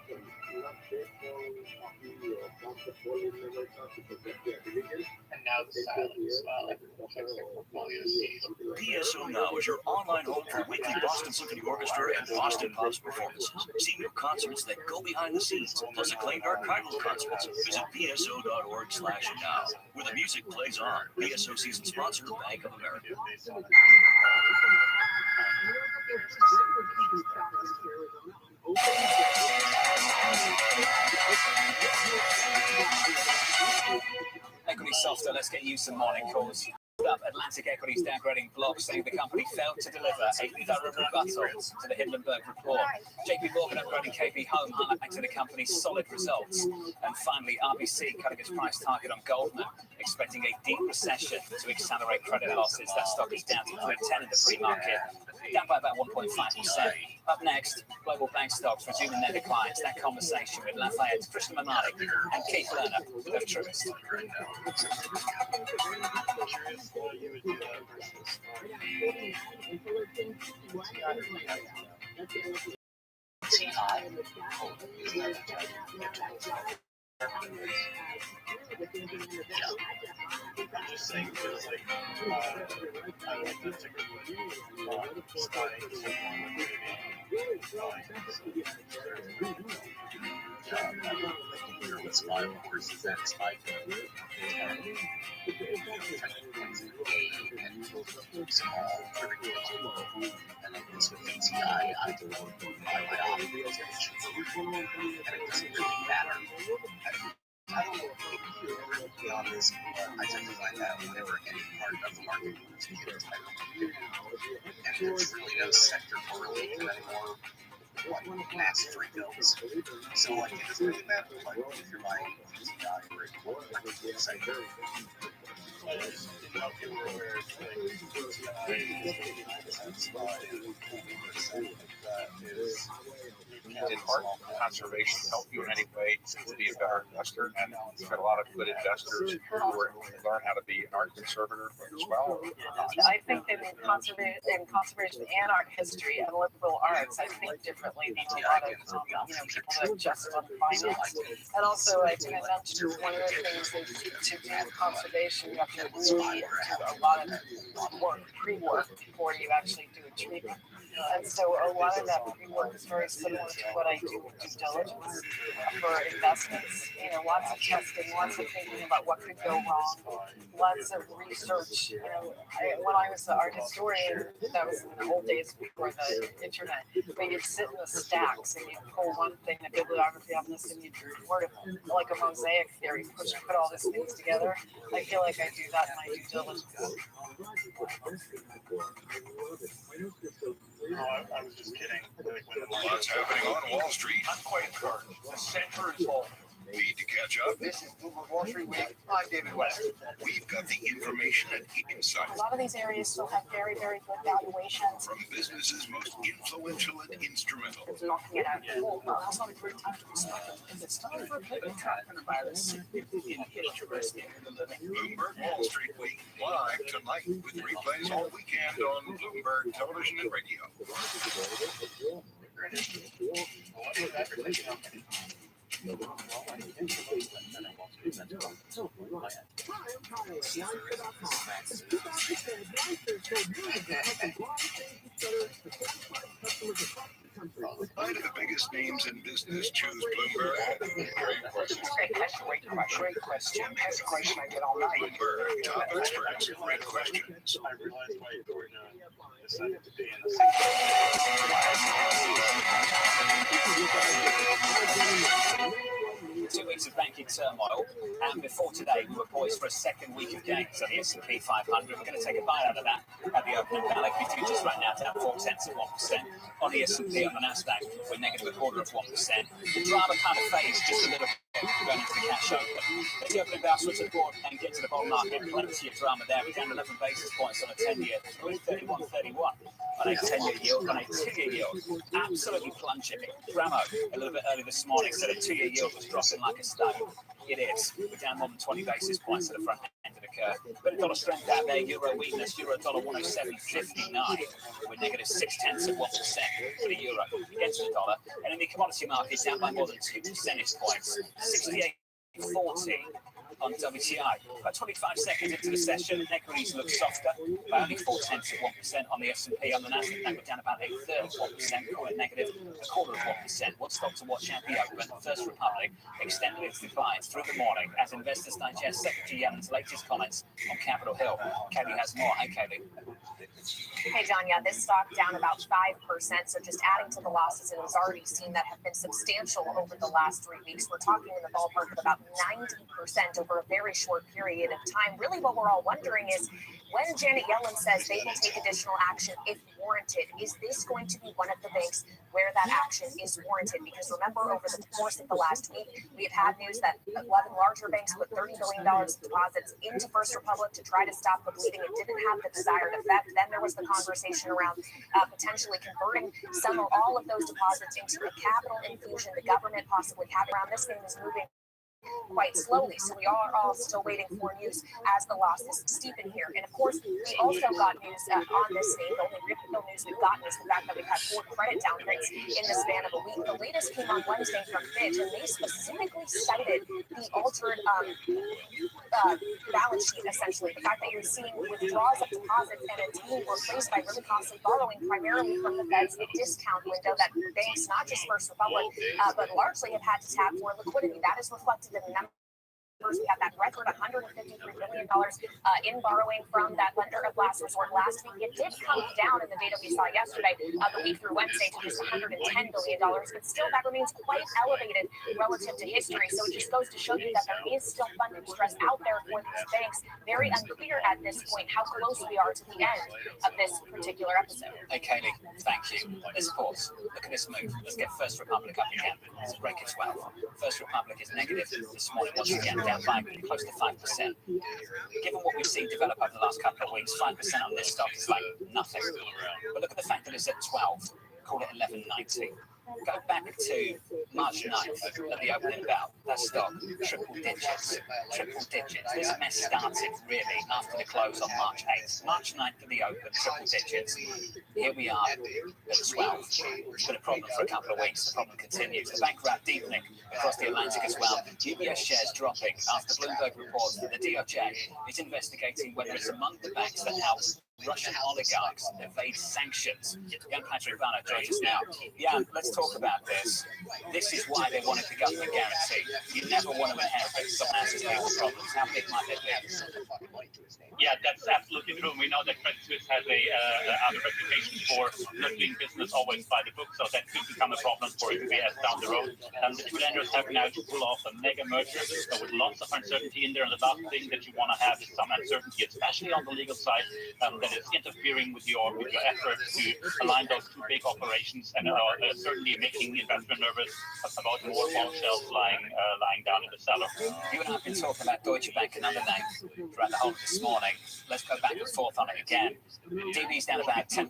And now the silence. PSO Now is your online home for weekly Boston Symphony Orchestra and Boston Pops performances. Senior concerts that go behind the scenes, plus acclaimed archival concerts. Visit pso.org/now, where the music plays on. PSO season sponsor, Bank of America. Equity softer, let's get you some morning calls. Atlantic Equities downgrading block saying the company failed to deliver a thorough rebuttal to the Hindenburg report. JP Morgan upgrading KB Home, highlighting the company's solid results. And finally, RBC cutting its price target on Goldman, expecting a deep recession to accelerate credit losses. That stock is down to 10 in the pre-market, down by about 1.5%. Up next, global bank stocks resuming their declines. That conversation with Lafayette, Krishna Mamani, and Keith Lerner of Truist. Beyond this, I tend to find that whenever any part of the market moves, you get a type of movement. And there's really no sector correlated anymore. Like mass free bills. So like it doesn't really matter like if you're buying PCI or like sector. Did art conservation help you in any way to be a better investor? And you've got a lot of good investors who are learn how to be an art conservator as well. I think that in conservation and art history and liberal arts, I think differently than a lot of people that just on finance. And also, I didn't mention one of the things that to do with conservation, you have to really do a lot of work, pre-work, before you actually do a treatment. And so a lot of that pre-work is very similar to what I do with due diligence for investments. Lots of testing, lots of thinking about what could go wrong, lots of research. When I was the art historian, that was in the old days before the internet, but you'd sit in the stacks and you'd pull one thing, the bibliography on this, and you'd word it like a mosaic theory, put all these things together. I feel like I do that in my due diligence. No, I was just kidding. What's happening on Wall Street? Not quite encouraged. The center is full. Need to catch up? This is Wall Street Week. I'm David West. We've got the information and insight A lot of these areas still have very, very good valuations. from business's most influential and instrumental. Knocking it out. That's not a great time to be stopping. It's time for a bit of coronavirus. Interesting. Bloomberg Wall Street Week, live tonight with replays all weekend on Bloomberg Television and Radio. Why do the biggest names in business choose Bloomberg? Great question. Great question. That's a question I get all night. Bloomberg, top experts, great questions. I realized why Gordon decided to be in the 2 weeks of banking turmoil, and before today, we were poised for a second week of gains on the S&P 500. We're going to take a bite out of that at the opening. Galaxy futures right now down 0.4% on the S&P. On the Nasdaq, we're negative a quarter of 1%. The drama kind of fades just a little bit going into the cash open. Let's open the switch to the board and get to the bond market. Plenty of drama there. We're down 11 basis points on a 10-year, 3.31.31 on a 10-year yield, on a 2-year yield. Absolutely plunging. Drama a little bit early this morning, so the 2-year yield was dropping like a stone. It is. We're down more than 20 basis points to the front end of the curve. Bit of dollar strength out there. Euro weakness. Euro dollar 107.59. We're negative 0.6% for the euro against the dollar. And in the commodity market, down by more than 2 percentage points. 68 40 on WTI. About 25 seconds into the session, equities look softer by only 0.4% on the S&P. On the Nasdaq, that were down about 1/3 of 1%, call it negative 1/4 of 1%. One stock to watch at the open, First Republic, extended its declines through the morning as investors digest Secretary Yellen's latest comments on Capitol Hill. Katie has more. Hey, Katie. Hey, John, yeah, this stock down about 5%, so just adding to the losses it was already seen that have been substantial over the last 3 weeks. We're talking in the ballpark of about 90% over a very short period of time. Really what we're all wondering is, when Janet Yellen says they will take additional action if warranted, is this going to be one of the banks where that action is warranted? Because remember, over the course of the last week, we have had news that 11 larger banks put $30 billion of deposits into First Republic to try to stop the bleeding. It didn't have the desired effect. Then there was the conversation around potentially converting some or all of those deposits into a capital infusion. The government possibly had around. This thing is moving quite slowly, so we are all still waiting for news as the losses steepen here. And of course, we also got news on this name. The only real news we've gotten is the fact that we've had 4 credit downgrades in the span of a week. The latest came on Wednesday from Fitch, and they specifically cited the altered balance sheet, essentially. The fact that you're seeing withdrawals of deposits and it's being replaced by really costly borrowing, primarily from the Fed's discount window that banks, not just First Republic, but largely have had to tap for liquidity. That is reflected in the numbers. We have that record $153 billion in borrowing from that lender of last resort last week. It did come down in the data we saw yesterday, the week through Wednesday, to just $110 billion, but still that remains quite elevated relative to history. So it just goes to show you that there is still funding stress out there for these banks. Very unclear at this point how close we are to the end of this particular episode. Hey, Katie, thank you. Let's pause. Look at this move. Let's get First Republic up again. Let's break its 12. First Republic is negative this morning once again, down by close to 5%. Given what we've seen develop over the last couple of weeks, 5% on this stock is like nothing. But look at the fact that it's at 12, call it 11.90. Go back to March 9th at the opening bell. That stock, triple digits. This mess started really after the close on March 8th. March 9th at the open, triple digits. Here we are at 12. It's been a problem for a couple of weeks. The problem continues. The bank run deepening across the Atlantic as well. UBS shares dropping after Bloomberg reports that the DOJ is investigating whether it's among the banks that helped Russian oligarchs evade sanctions. Young Patrick Vanna joins us now. Yeah, let's talk about this. This is why they wanted the government guarantee. You never want to inherit some massive legal problems. How big might they be? Yeah, that's absolutely true. We know that Credit Suisse has a reputation for not doing business always by the book, so that could become a problem for UBS down the road. The two lenders have now to pull off a mega merger with lots of uncertainty in there, and the last thing that you want to have is some uncertainty, especially on the legal side, that is interfering with your efforts to align those two big operations, and certainly making the investor nervous about more bombshells lying down in the cellar. You and I have been talking about Deutsche Bank and other names throughout the whole of this morning. Let's go back and forth on it again. DB's down about 10%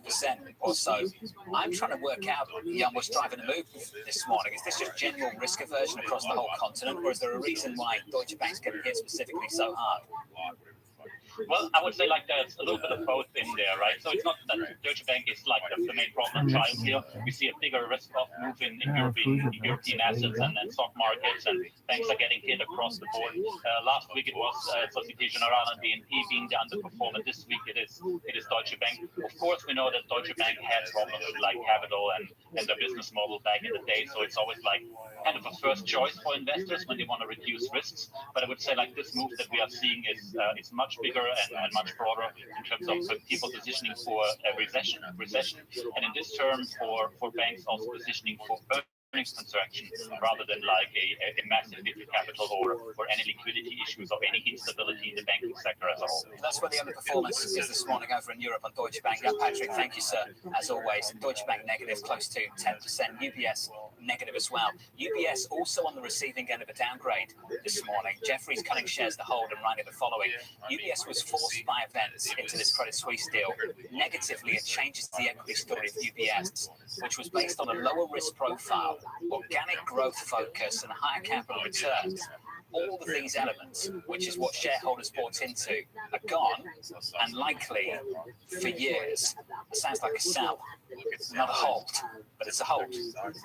or so. I'm trying to work out what's driving the move this morning. Is this just general risk aversion across the whole continent, or is there a reason why Deutsche Bank's getting hit specifically so hard? Well, I would say like there's a little bit of both in there, right? So it's not that Deutsche Bank is like the main problem child here. We see a bigger risk-off move in European assets and stock markets, and banks are getting hit across the board. Last week it was Societe Generale and BNP being the underperformer. This week it is Deutsche Bank. Of course, we know that Deutsche Bank had problems with like capital and their business model back in the day, so it's always like kind of a first choice for investors when they want to reduce risks. But I would say like this move that we are seeing is much bigger and much broader in terms of people positioning for a recession, and in this term for banks also positioning for earnings contraction rather than like a massive hit to capital or any liquidity issues or any instability in the banking sector as a whole. That's where the underperformance is this morning over in Europe on Deutsche Bank. Patrick, thank you, sir. As always, Deutsche Bank negative, close to 10%. UBS negative as well. UBS also on the receiving end of a downgrade this morning. Jefferies cutting shares to hold and writing the following. UBS was forced by events into this Credit Suisse deal. Negatively, it changes the equity story of UBS, which was based on a lower risk profile, organic growth focus, and higher capital returns. all of these elements, which is what shareholders bought into, are gone and likely for years. It sounds like a sell, not a hold, but it's a hold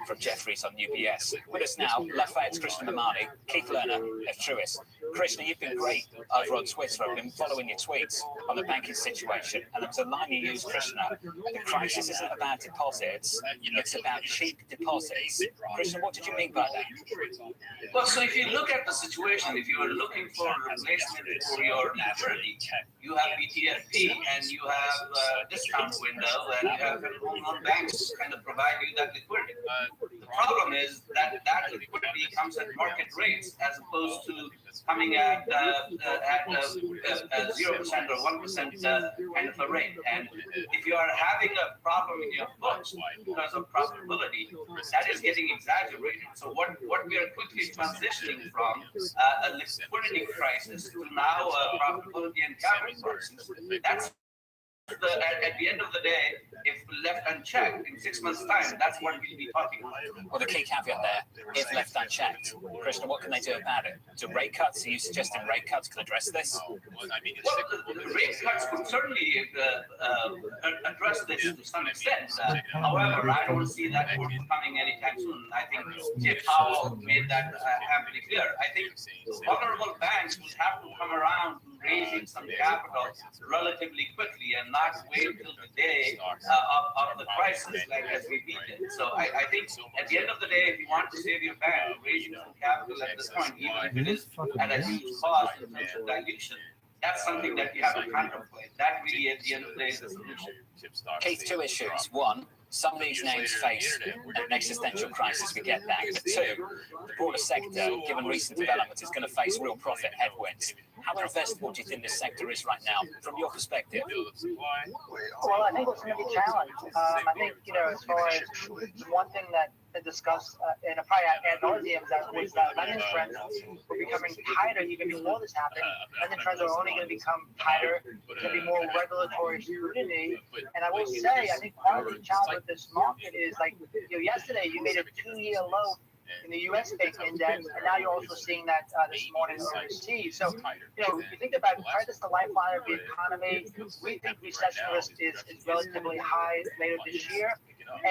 from Jeffries on UBS. With us now, Lafayette's Krishna Mamani, Keith Lerner of Truist. Krishna, you've been great over on Twitter. I've been following your tweets on the banking situation, and there was a line you used, Krishna. The crisis isn't about deposits, it's about cheap deposits. Krishna, what did you mean by that? Well, so if you look at the situation, if you are looking for a replacement for your liquidity, you have BTFP and you have a discount window and you have home loan banks kind of provide you that liquidity. The problem is that that liquidity comes at market rates as opposed to coming at 0% or 1% kind of a rate. And if you are having a problem in your books because of profitability, that is getting exaggerated. So what we are quickly transitioning from a liquidity crisis to now profitability and capital crisis. That's at the end of the day, if left unchecked in 6 months' time, that's what we'll be talking about. Well, the key caveat there, if left unchecked, Krishna, what can they do about it? Do rate cuts? Are you suggesting rate cuts can address this? Well, the rate cuts could certainly address this to some extent. However, I don't see that coming anytime soon. I think Jay Powell made that amply clear. I think vulnerable banks will have to come around to raising some capital relatively quickly and not wait till the day of the crisis, like as we beat it. So I think at the end of the day, if you want to save your bank, raising some capital at this point, even if it is at a huge cost in terms of dilution, that's something that you have to contemplate. That really, at the end of the day, is the solution. Keith, two issues. One, some of these names face an existential crisis, we get that. But two, the broader sector, given recent developments, is going to face real profit headwinds. How investable do you think this sector is right now, from your perspective? Well, I think it's going to be challenged. I think, as far as one thing that to discuss in a prior ad nauseum that was that lending trends were becoming tighter even before this happened. Lending trends are only going to become tighter. There's going to be more regulatory scrutiny. And I will say, I think part of the challenge with this market is like, yesterday you made a 2-year low in the U.S. bank index, and now you're also seeing that this morning overseas. So, if you think about credit is the lifeline of the economy, we think recession risk is relatively high later this year.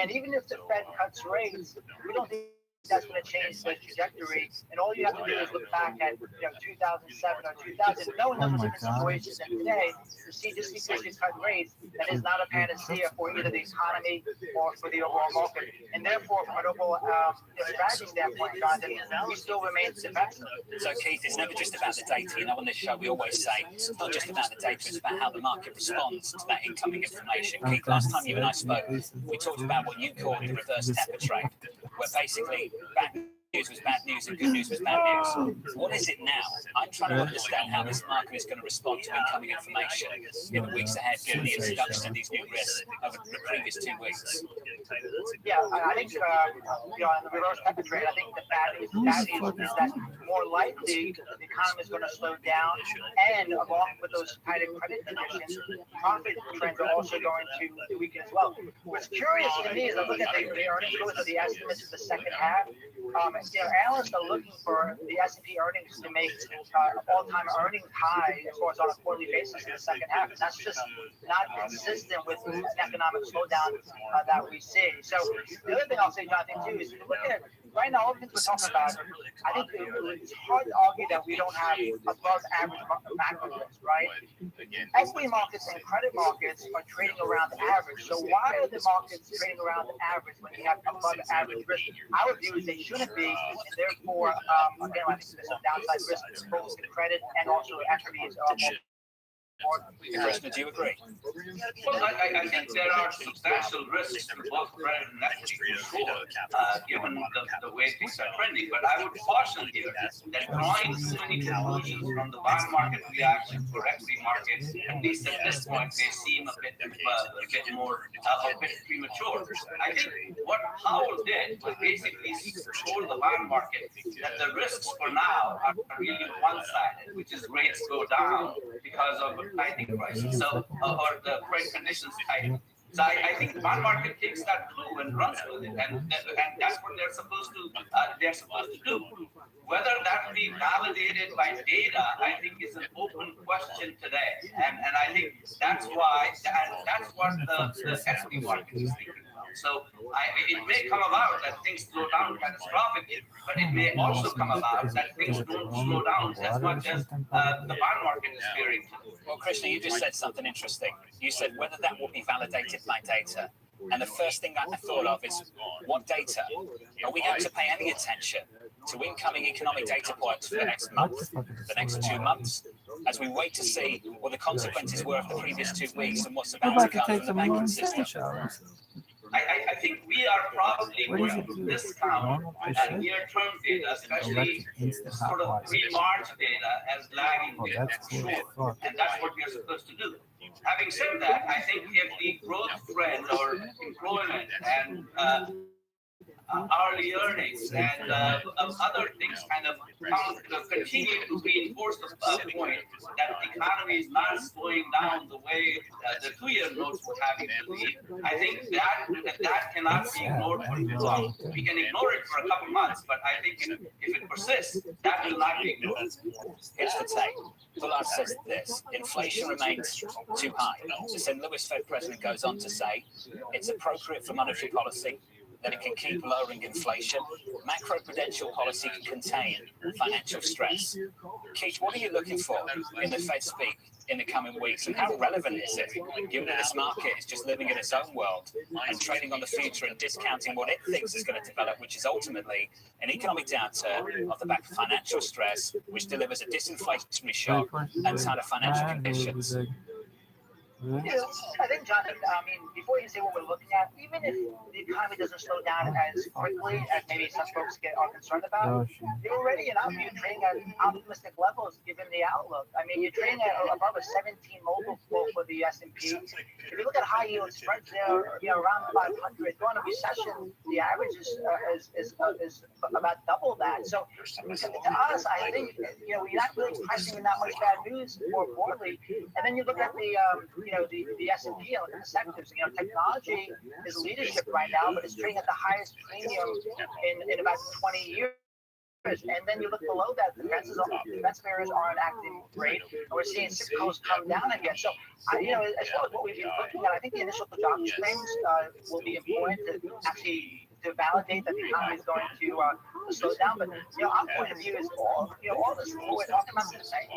And even if the Fed cuts rates, we don't think that's going to change the trajectory. And all you have to do is look back at 2007 or 2000, knowing that different situations than today, to see just because you cut rates, that is not a panacea for either the economy or for the overall market. And therefore, from an overall strategy standpoint, Jonathan, we still remain defensive. So, Keith, it's never just about the data. On this show, we always say it's not just about the data, it's about how the market responds to that incoming information. Keith, last time you and I spoke, we talked about what you called the reverse Tepper trade, where basically bad news was bad news and good news was bad news. What is it now? I'm trying to understand how this market is going to respond to incoming information in the weeks ahead, given the introduction of these new risks over the previous 2 weeks. Yeah, I think, on the reverse Tepper trade, I think the bad news is that more likely the economy is going to slow down, and along with those tighter credit conditions, profit trends are also going to weaken as well. What's curious to me is I look at the earnings growth of the estimates for the second half. Analysts are looking for the S&P earnings to make all-time earnings high, of course, on a quarterly basis in the second half. And that's just not consistent with an economic slowdown that we see. So the other thing I'll say, Jonathan, too, is look at right now, all the things we're talking about, I think it's hard to argue that we don't have above average macro risk, right? Equity markets and credit markets are trading around the average. So why are the markets trading around the average when you have above average risk? Our view is they shouldn't be, and therefore, again, I think there's some downside risk both in credit and also equities. Krishna, do you agree? Well, I think there are substantial risks to both credit and equity for sure, given the way things are trending. But I would caution here that drawing too many conclusions from the bond market reaction for equity markets, at least at this point, they seem a bit premature. I think what Powell did was basically show the bond market that the risks for now are really one-sided, which is rates go down because of tightening prices, or the credit conditions tighten. So I think the bond market takes that clue and runs with it, and that's what they're supposed to do. Whether that be validated by data, I think is an open question today. And I think that's why, and that's what the equity market is thinking about. So it may come about that things slow down catastrophically, but it may also come about that things don't slow down as much as the bond market is fearing. Well, Krishna, you just said something interesting. You said whether that will be validated by data. And the first thing I thought of is, what data? Are we going to pay any attention to incoming economic data points for the next month, the next 2 months, as we wait to see what the consequences were of the previous 2 weeks and what's about to come from the banking system? I think we are probably going to discount near-term data, especially sort of pre-March data, as lagging data for sure. And that's what we are supposed to do. Having said that, I think if the growth trend or employment and hourly earnings and other things kind of continue to reinforce the point that the economy is not slowing down the way the 2-year notes were having to be. I think that cannot be ignored for too long. We can ignore it for a couple months, but I think if it persists, that will not be ignored. Here's the take. Bullard says this: inflation remains too high. The St. Louis Fed president goes on to say it's appropriate for monetary policy, that it can keep lowering inflation. Macroprudential policy can contain financial stress. Keith, what are you looking for in the Fed speak in the coming weeks, and how relevant is it, given that this market is just living in its own world and trading on the future and discounting what it thinks is going to develop, which is ultimately an economic downturn off the back of financial stress, which delivers a disinflationary shock and tighter financial conditions? Yeah, I think, John, before you say what we're looking at, even if the economy doesn't slow down as quickly as maybe some folks are concerned about, you're already, in our view, trading at optimistic levels given the outlook. I mean, you're trading at above a 17 multiple for the S&P. If you look at high yield spreads, they're around 500. During a recession, the average is about double that. So to us, I think, we're not really pricing in that much bad news more broadly. And then you look at the S&P and the sectors. Technology is leadership right now, but it's trading at the highest premium in about 20 years. And then you look below that, the defense areas aren't acting great, and we're seeing zip codes come down again. So, as far as what we've been looking at, I think the initial jobs claims will be important to actually validate that the economy is going to slow down. But our point of view is all this what we're talking about today.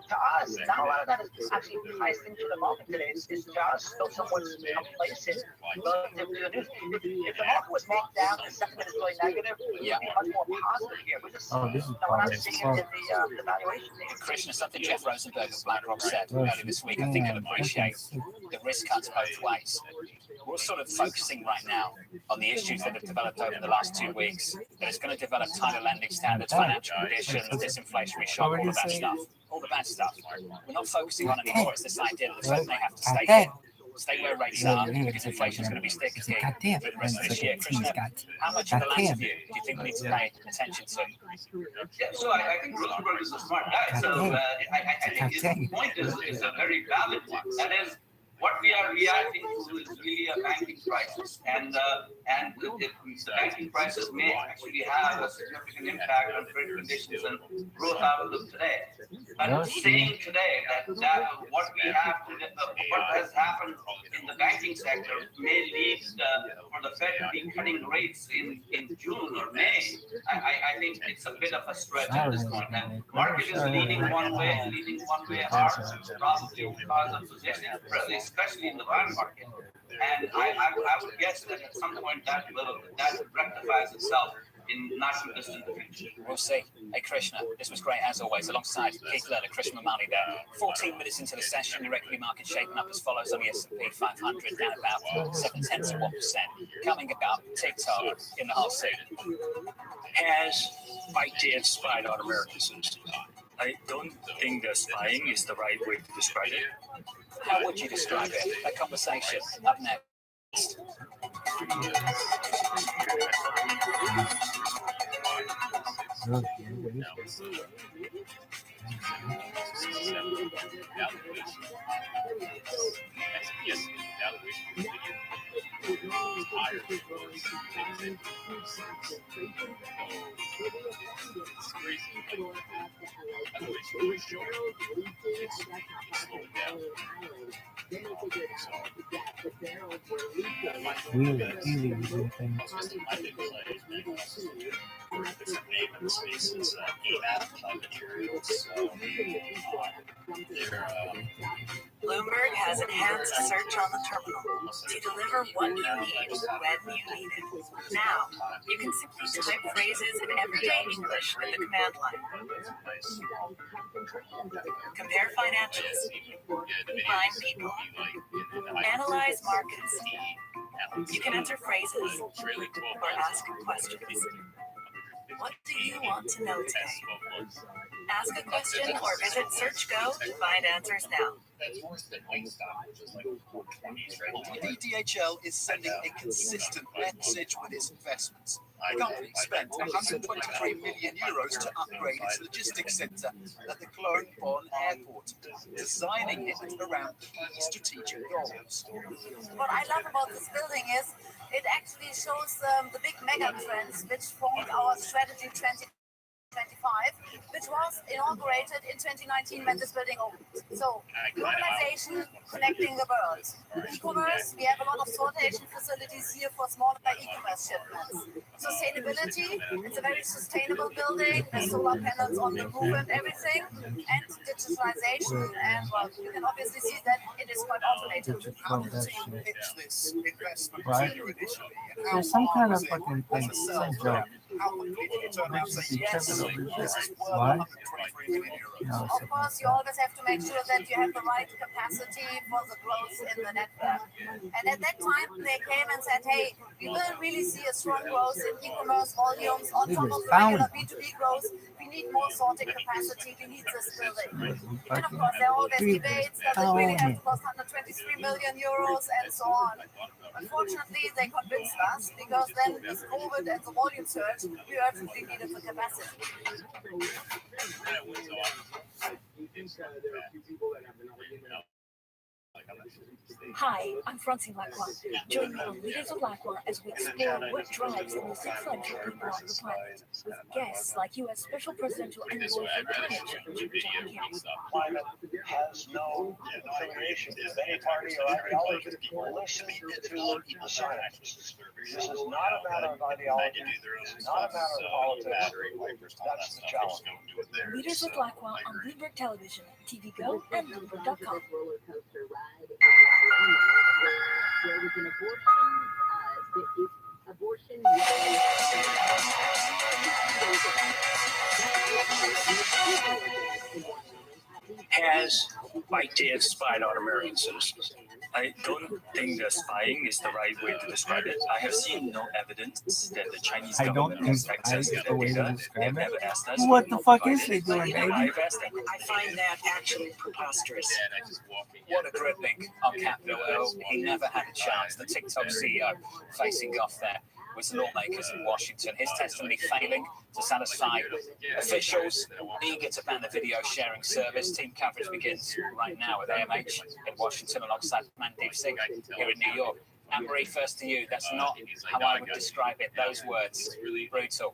To us, not a lot of that is actually priced into the market today. It's just still somewhat complacent relative to the news. If the market was marked down, the sentiment is really negative, we would be much more positive here. We're just we're not seeing it in the valuation. Krishna, something Jeff Rosenberg of BlackRock said earlier this week, I think you'll appreciate. The risk cuts both ways. We're sort of focusing right now on the issues that have developed over the last 2 weeks. That it's going to develop tighter lending standards, financial conditions, disinflationary shock, all of that stuff. All the bad stuff. We're not focusing on anymore. It's this idea that the Fed may have to stay where rates are because inflation is going to be sticky for the rest of this year. Krishna, how much of the latter view do you think we need to pay attention to? Yeah, so I think Rosenberg is a smart guy. So I think his point is a very valid one. That is, what we are reacting to is really a banking crisis, and the banking crisis may actually have a significant impact on credit conditions and growth outlook today. But saying today that what has happened in the banking sector may lead for the Fed to be cutting rates in June or May, I think it's a bit of a stretch at this point. And market is leaning one way hard, probably because of positioning, especially in the bond market. And I would guess that at some point that rectifies itself in not too distant future. We'll see. Hey, Krishna, this was great as always. Alongside Keith Lerner, Krishna Mamani there. 14 minutes into the session, the equity market shaping up as follows on the S&P 500, down about 0.7%. Coming up, TikTok in the hot seat. Has ByteDance spied on Americans? I don't think that spying is the right way to describe it. How would you describe it? That conversation up next. Using things. Bloomberg has enhanced search on the terminal to deliver what you need when you need it. Now, you can simply type phrases in everyday English in the command line. Compare financials, find people, analyze markets. You can enter phrases or ask questions. What do you want to know today? Ask a question or visit SearchGo to find answers now. DHL is sending a consistent message with its investments. The company spent 123 million euros to upgrade its logistics centre at the Cologne Bonn airport, designing it around key strategic goals. What I love about this building is it actually shows the big mega trends which formed our strategy 2025, which was inaugurated in 2019 when this building opened. So, globalization, connecting the world. E-commerce, we have a lot of sortation facilities here for smaller e-commerce shipments. Sustainability, it's a very sustainable building, with solar panels on the roof and everything. And digitalization, and well, you can obviously see that it is quite automated. How did the team pitch this investment Right. to you initially? There's some kind of fucking thing, some joke. How quickly did you turn around and say, yes, this is worth What? 123 million euros? No, Of course, you always have to make sure that you have the right capacity for the growth in the network. And at that time, they came and said, hey, we will really see a strong growth in e-commerce volumes on top of the regular B2B growth. We need more sorting capacity. We need this building. And of course, there are always debates. Does it really have to cost 123 million euros and so on? Unfortunately, they convinced us because then with COVID and the volume surge, we urgently needed the capacity. Hi, I'm Francine Lacroix. Join me on Leaders of Lacroix as we explore what drives the most influential people on the planet, with guests like U.S. Special Presidential Envoy for Climate Change, John Kerry. Climate has no affiliation with any party or ideology. Listen to the scientists. This is not a matter of ideology. It's not a matter of politics. That's the challenge. Leaders of Lacroix on Bloomberg Television, TV Go, and Bloomberg.com. There was an abortion. Has ByteDance spied on American citizens? I don't think that spying is the right way to describe it. I have seen no evidence that the Chinese government has access to the data. They have never asked us. What the fuck is they doing, baby? I've asked them. I find that actually preposterous. What a great thing on Capitol Hill. He never had a chance. The TikTok CEO facing off there with lawmakers in Washington. His testimony failing to satisfy officials eager to ban the video sharing service. Team coverage begins right now with AMH in Washington alongside Mandeep Singh here in New York. Anne-Marie, first to you. That's not how I would describe it. Those words, brutal.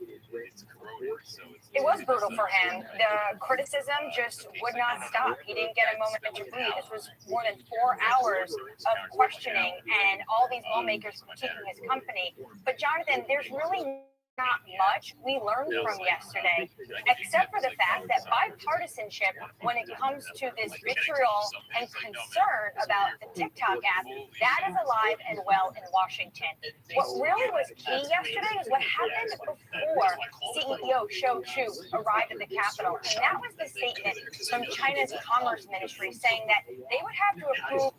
It was brutal for him. The criticism just would not stop. He didn't get a moment to breathe. This was more than 4 hours of questioning and all these lawmakers critiquing his company. But Jonathan, there's really not much we learned from yesterday, except for the fact that bipartisanship, when it comes to this vitriol and concern about the TikTok app, that is alive and well in Washington. What really was key yesterday is what happened before CEO Shou Chu arrived at the Capitol, and that was the statement from China's Commerce Ministry saying that they would have to approve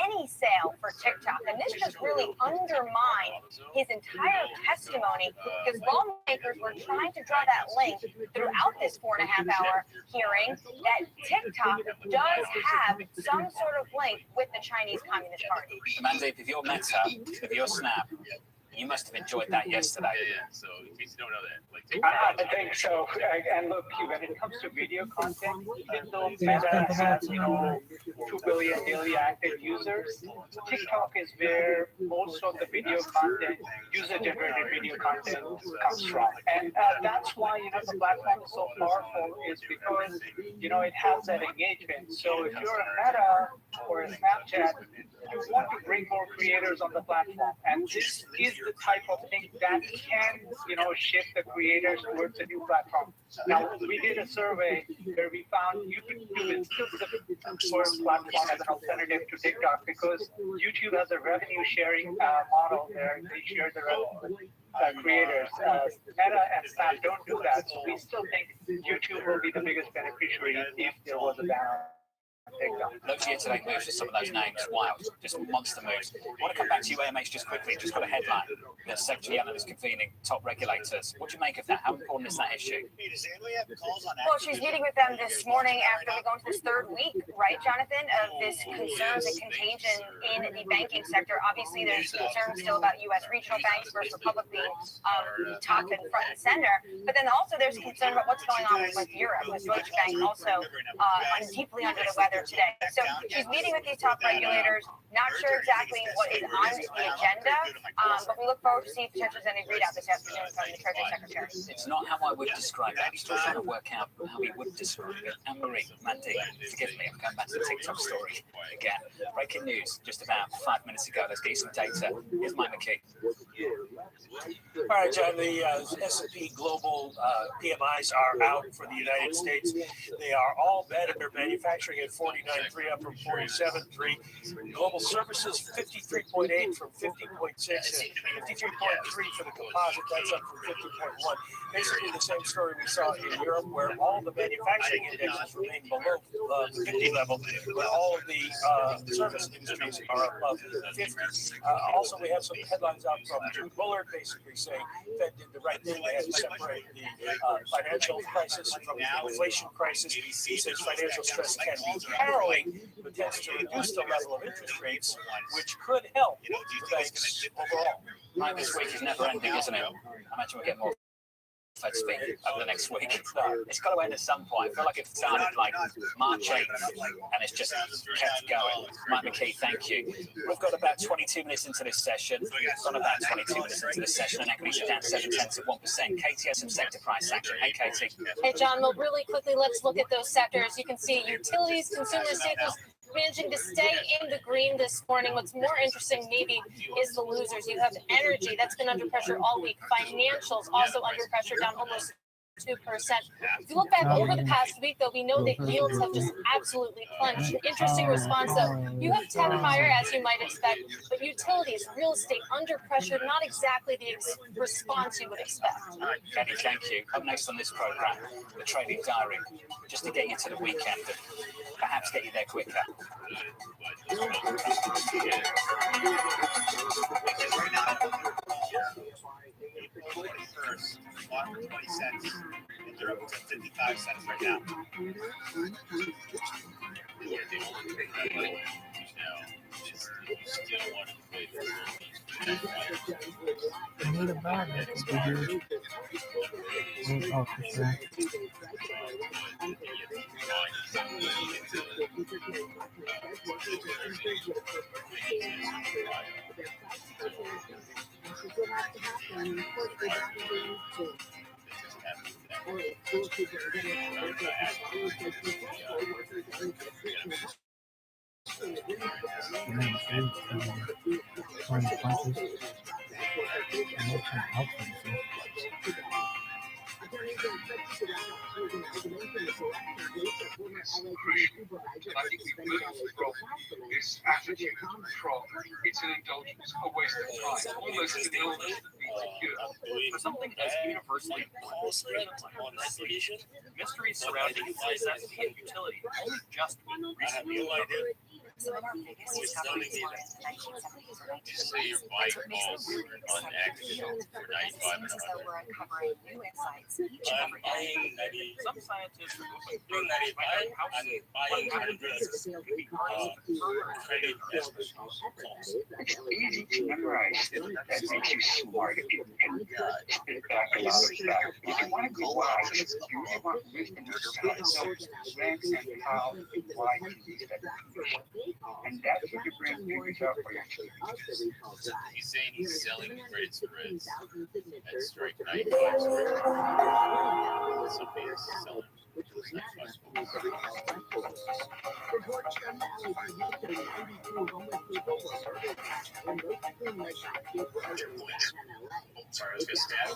any sale for TikTok, and this just really undermined his entire testimony because lawmakers were trying to draw that link throughout this 4.5-hour hearing that TikTok does have some sort of link with the Chinese Communist Party. Mandeep, if you're Meta, if you're Snap, You must have enjoyed that yesterday. Yeah. So in case you don't know that, like, I think so. And look, when it comes to video content, even though Meta has, 2 billion daily active users, TikTok is where most of the video content, user-generated video content comes from. And that's why, the platform is so powerful is because, it has that engagement. So if you're a Meta or a Snapchat, you want to bring more creators on the platform. And this is the type of thing that can, shift the creators towards a new platform. Now, we did a survey where we found YouTube is still the first platform as an alternative to TikTok because YouTube has a revenue sharing model where they share the revenue. Creators, Meta and Snap don't do that. So we still think YouTube will be the biggest beneficiary if there was a ban on TikTok. Those year-to-date moves for some of those names, wild, just monster moves. I want to come back to you, AMH, just quickly. Just got a headline that Secretary Yellen is convening top regulators. What do you make of that? How important is that issue? Well, she's meeting with them this morning after we go into this third week, right, Jonathan, of this concerns and contagion in the banking sector. Obviously, there's concerns still about U.S. regional banks versus Republic being top and front and center. But then also there's concern about what's going on with Europe, with Deutsche Bank also deeply under the weather today. So she's meeting with these top regulators, not sure exactly what is on the agenda, but we look forward to seeing if there's any readout this afternoon from the Treasury Secretary. It's not how I would describe it. I'm still trying to work out how we would describe it. Anne-Marie, Mandy, forgive me, I'm going back to the TikTok story again. Breaking news just about 5 minutes ago. Let's get you some data. Here's Mike McKee. All right, John, the S&P Global PMIs are out for the United States. They are all better. Manufacturing at 49.3 up from 47.3. Global services 53.8 from 50.6. 53.3 for the composite. That's up from 50.1. Basically the same story we saw in Europe where all the manufacturing indexes remain below the 50 level, but all of the service industries are above 50. Also, we have some headlines out from Jim Bullard basically saying Fed did the right thing. They had to separate the financial crisis from the inflation crisis. He says financial stress can be harrowing, but tends to reduce the level of interest rates, which could help banks overall. Right, this week is never ending, isn't it? I imagine we'll get more Fed speak over the next week. It's got to end at some point. I feel like it started like March 8th and it's just kept going. Mike McKee, thank you. We've got about 22 minutes into this session. We've got about 22 minutes into the session and equities are down 0.7%. Katie has some sector price action. Hey, Katie. Hey, John, well, really quickly, let's look at those sectors. You can see utilities, consumer staples, managing to stay in the green this morning. What's more interesting maybe is the losers. You have energy that's been under pressure all week. Financials also under pressure, down almost 2%. If you look back over the past week, though, we know that yields have just absolutely plunged. An interesting response, though. You have tech higher, as you might expect, but utilities, real estate under pressure, not exactly the response you would expect. Kenny, thank you. Up next on this program, the trading diary, just to get you to the weekend and perhaps get you there quicker. First, 20 cents. They're up to 55 cents right now. I need a bag. Oh, for sure. I think we move from this attitude of control. It's an indulgence, a waste of time, almost an illness that needs a cure. For something as universally important as inflation, mysteries surrounding necessity and utility only just recently uncovered. Some of our biggest discoveries were in the 1970s. You say your bike calls on X for 95 and 100. We're uncovering new insights each and every buying day. some scientists are doing 95 and buying 100 credit calls. It's easy to memorize. That makes you smart. It can spit back a lot of stuff. If you want to be wise, you really want wisdom to know when and how and why to use that information. And that's what your brain figures out for you. He's saying he's selling credit spreads at strike 95 spreads. Somebody is selling. Sorry, I was going to stab.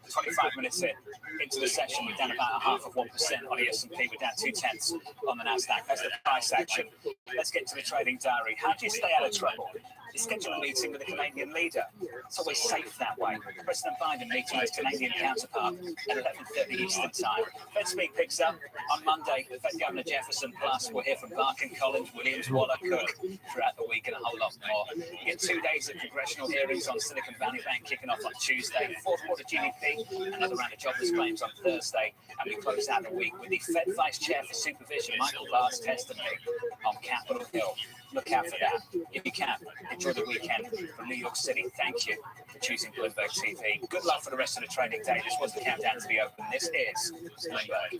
25 minutes into the session, we're down about 0.5% on the S&P. We're down 0.2 on the Nasdaq. That's the price action. Let's get to the trading diary. How do you stay out of trouble? You schedule a meeting with the Canadian leader. It's always safe that way. President Biden meeting his Canadian counterpart at 11:30 Eastern Time. Fed speak picks up on Monday. The Fed Governor Jefferson, plus we'll hear from Barkin, Collins, Williams, Waller, Cook throughout the week and a whole lot more. You get 2 days of congressional hearings on Silicon Valley Bank kicking off on Tuesday. Fourth quarter GDP, another round of jobless claims on Thursday. And we close out the week with the Fed Vice Chair for Supervision, Michael Barr's testimony on Capitol Hill. Look out for that. If you can, enjoy the weekend from New York City. Thank you for choosing Bloomberg TV. Good luck for the rest of the trading day. This was the countdown to the open. This is Bloomberg.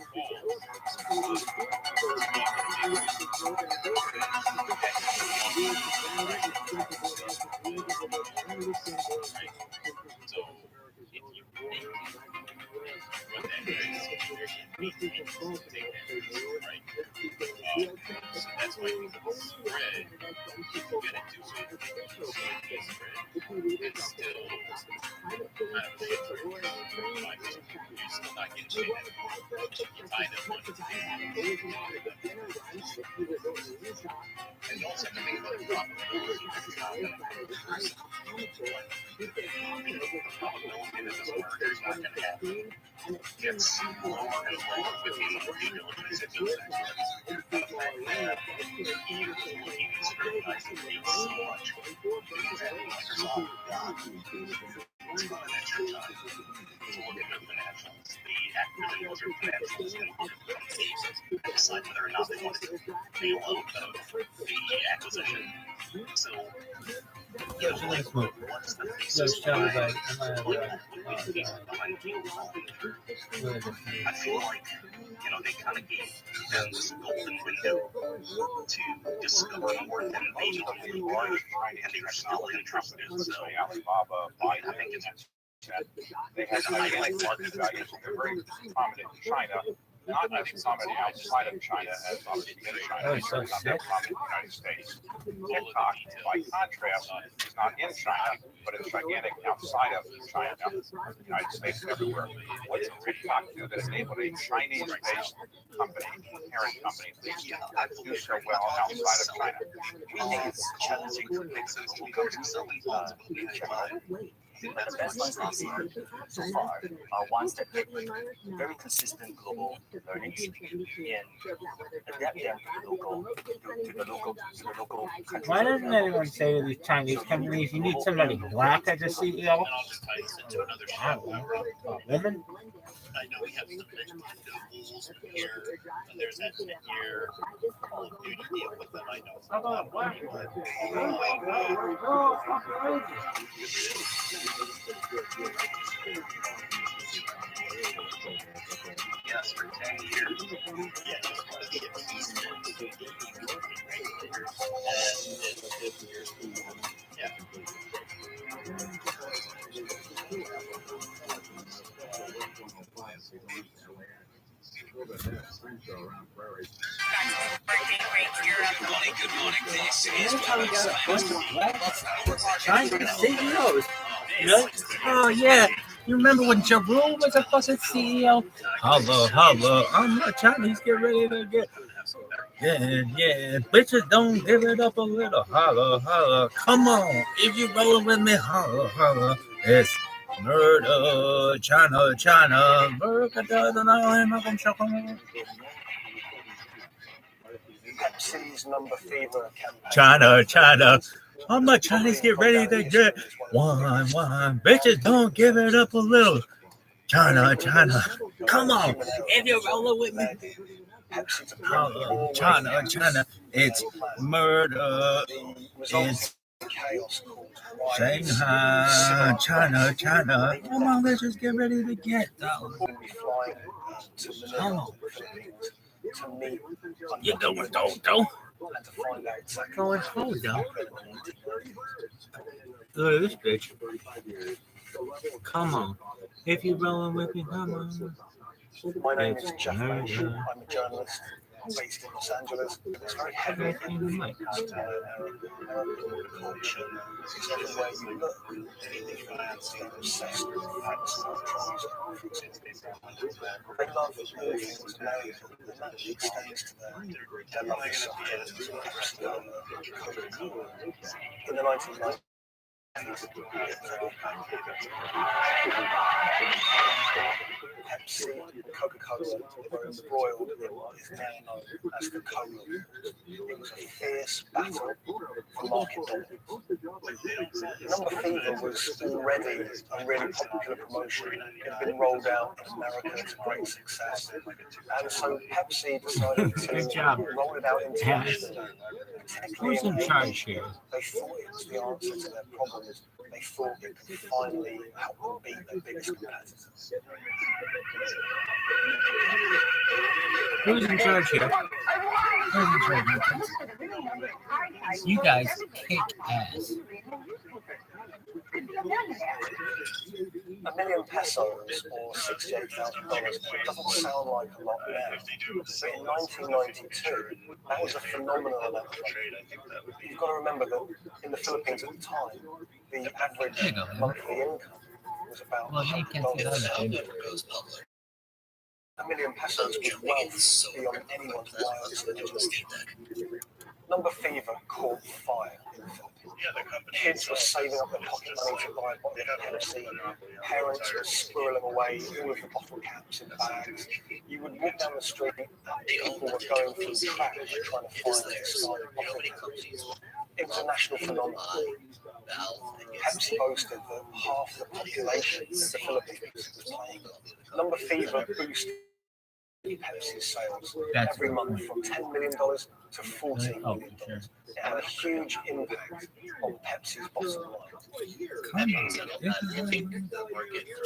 That's why people spread. You get into it. It's still kind of a shit for you. You're still not getting paid. You kind of want to and you also have to think about the probability that this murder is not going to happen. It's lower and lower with the due diligence it goes decide whether or not they want to pay alone of the acquisition. So, Let's move. Let's tell me about I feel like, they kind of gave them this golden window to discover more than they know and they're still interested. So, Alibaba, I think it's they have high market values. They're very prominent in China. Not as prominent outside of China as obviously in China. They're not that prominent in the United States. TikTok, by contrast, is not in China, but it's gigantic outside of China, the United States, everywhere. What did TikTok do that enabled a Chinese-based company, parent company, to do so well outside of China? We think it's challenging to pick those two companies in China. The best ones we've seen so far are ones that take very consistent global learnings and adapt them to the local country. Why doesn't anyone say to these Chinese companies, you need somebody black as a CEO? Women? I know we have some next goals here. There's that 10-year Call of Duty deal with them. I know. How about black women? Yes, for 10 years. Yeah, Good morning. This is Chinese CEOs. Oh, yeah. You remember when Jerome was a fucking CEO? Holla, I'm not Chinese. Get ready to get. Yeah. Bitches don't give it up a little. Holla. Come on. If you rolling with me, holla. It's murder. China. Pepsi's number fever campaign. China. All my Chinese get ready to get one. Bitches, don't give it up a little. China. Come on. If you're rolling with me. China. It's murder. It's Shanghai. China. Come on, let's just get ready to get down. Come on. You know what, don't. And to find out exactly Going forward, though. Look at this bitch. Come on. If you're rolling with me, come on. My name is Jeff Mansion. I'm a journalist based in Los Angeles. It's very heavily influenced by American culture. It's everywhere you look. They're obsessed with facts and trends. They love all things American, and that extends to their love of subjects of Coca-Cola. In the 1990s, Pepsi and Coca-Cola were embroiled in what is now known as the Cola War. It was a fierce battle for market dominance. Number fever was already a really popular promotion. It had been rolled out in America to great success. And so Pepsi decided to roll it out internationally. Who's in charge here? They thought it was the answer to their problems. They thought it could finally help them beat their biggest competitors. Who's in charge here? You guys kick ass. $1 million pesos, or $68,000, doesn't sound like a lot now. But in 1992, that was a phenomenal amount of money. You've got to remember that in the Philippines at the time, the average monthly income was about $100. $1 million pesos was wealth beyond anyone's wildest imagination. Number fever caught fire in the Philippines. Kids were saving up their pocket money to buy a bottle of Pepsi. Parents were squirreling away all of the bottle caps in bags. You would walk down the street and people were going through trash trying to find expired bottle caps. It was a national phenomenon. Pepsi boasted that half the population of the Philippines was playing. Number fever boosted Pepsi's sales every month from $10 million to $14 million. It had a huge impact on Pepsi's bottom line.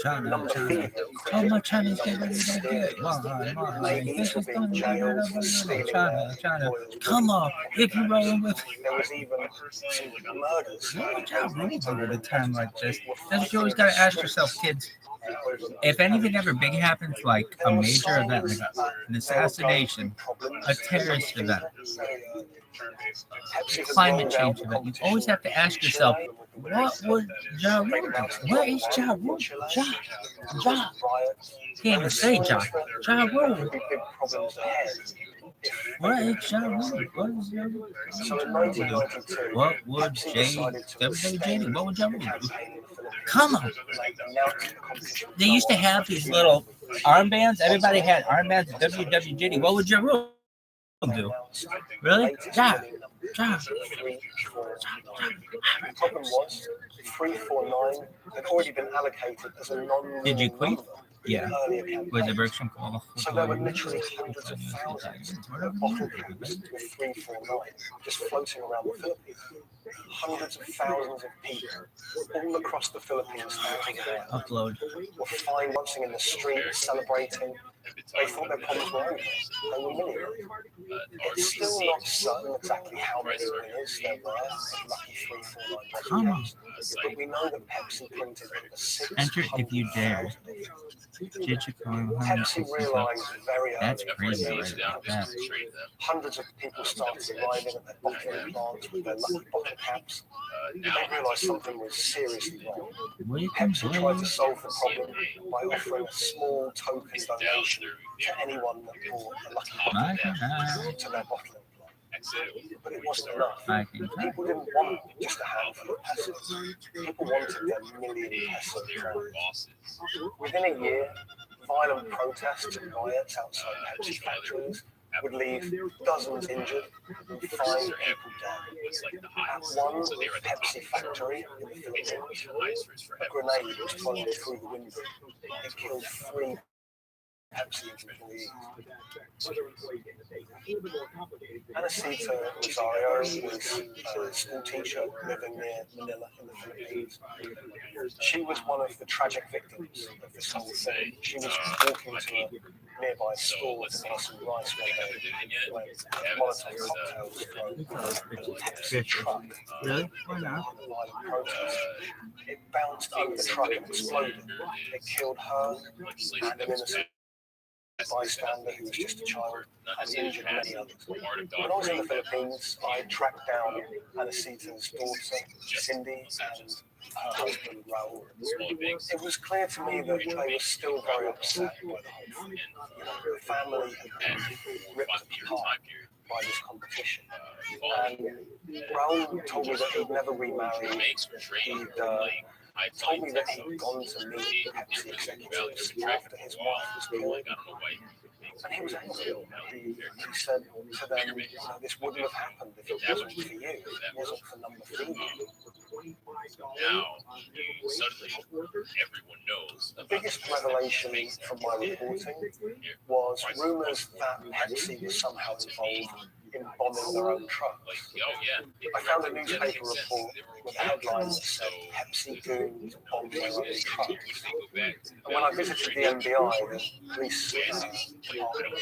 China. How much Chinese get ready to get? This is going to be China. Come on, if you're rolling with me. There was even some murders. What would y'all really do at a time like this? That's what you always got to ask yourself, kids. If anything ever big happens, like a major event, like an assassination, a terrorist event, climate change event, you always have to ask yourself, what would Ja Rule do? Where is Ja Rule? Ja. Can't even say Ja. Ja Rule. What is Ja Rule? What would JWJ do? What would Ja Rule do? Come on. They used to have these little armbands. Everybody had armbands at WWJD. What would Ja Rule do? Really? Ja. The problem was 349 had already been allocated as a non. Did you quit? Yeah. Was it Bergstrom call? So there were literally hundreds of thousands of bottle caps with 349 just floating around the Philippines. Hundreds of thousands of people all across the Philippines Upload. were fine dancing in the streets, celebrating. They thought their problems were over. They were million. It's still not certain exactly how many winners there were of lucky 349 bottle caps, but we know that Pepsi printed over 600,000. Enter if you dare. Pepsi realized very early. That's crazy, right? Yeah. Hundreds of people started arriving at their bottling plants with their lucky bottle caps. They realized something was seriously wrong. Pepsi tried to solve the problem by offering a small token donation to anyone that bought a lucky bottle cap to their bottling plant. But it wasn't enough. People didn't want just a handful of pesos. People wanted their million peso crowns. Within a year, violent protests and riots outside Pepsi factories would leave dozens injured and 5 people dead. At one Pepsi factory in the Philippines, a grenade was thrown through the window. It killed 3 Pepsi employees. Anacita Rosario was a school teacher living near Manila in the Philippines. She was one of the tragic victims of this whole thing. She was walking to a nearby school to buy some rice one day when Molotov cocktails thrown a Pepsi truck. Really? Why not? It bounced over the truck and exploded. It killed her and an innocent bystander who was just a child and injured many others. When I was in the Philippines, I tracked down Anacita's daughter, Cindy, and her husband, Raul. It was clear to me that they were still very upset by the whole thing. The family had been ripped apart by this competition. And Raul told me that he'd never remarried. He'd told me that he'd gone to meet Pepsi executives after his wife was killed. And he was angry. He said to them, this wouldn't have happened if it wasn't for you, if it wasn't for number 3. Now, suddenly, everyone knows. The biggest revelation from my reporting was rumours that Pepsi was somehow involved in bombing their own trucks. I found a newspaper report with a headline that said Pepsi goons bombed their own trucks. And when I visited the NBI, the police department,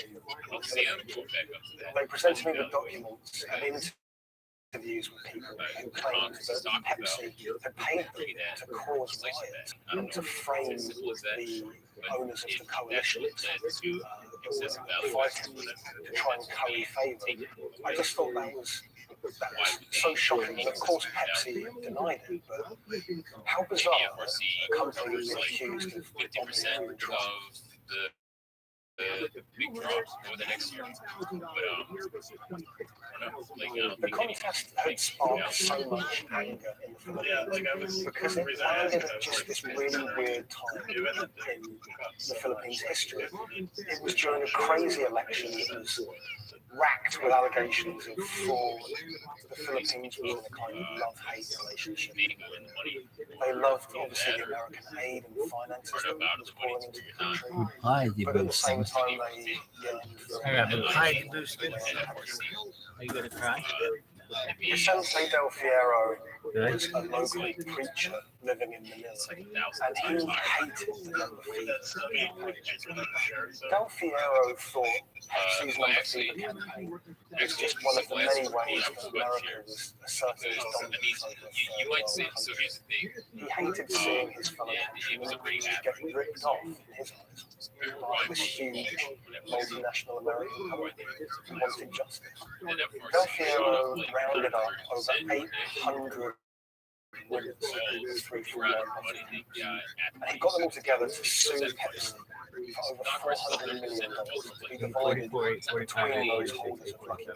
they presented me with documents and interviews with people who claimed that Pepsi had paid them to cause riots and to frame the owners of the coalition fighting to try and curry favour. I just thought that was so shocking, and of course Pepsi denied it, but how bizarre that a company was accused of bombing their own trucks. The big drops over the next year. But the contest had sparked so much anger in the Philippines because it landed at just this really weird time in the Philippines history. It was during a crazy election that was racked with allegations of fraud. The Philippines was in a kind of love-hate relationship. They loved, obviously, the American aid and finances that was pouring into the country. But at the same time, they yearned for Are you going to cry? Vicente Del Fierro was a local preacher living in Manila, and he hated the number fever. Del Fierro thought Pepsi's number fever campaign was just one of the many ways that America was asserting its dominance over third world countries. He hated seeing his fellow countrymen getting ripped off in his eyes by this huge multinational American company who wanted justice. Del Fierro rounded up over 800 winners through and he got them all together to sue Pepsi for over $400 million to be divided between those holders of Lucky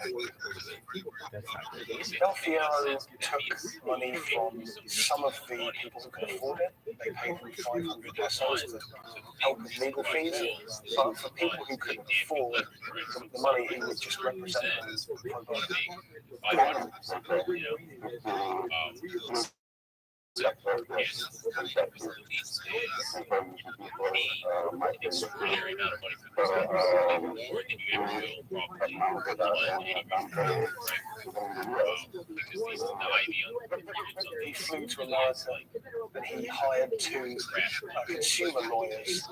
Del Fierro took money from some of the people who could afford it. They paid them 500 pesos to help with legal fees, but for people who couldn't afford the money, he would just represent them pro bono. Extraordinary amount of money for this more than you ever will probably on any he flew to America and he hired 2 consumer lawyers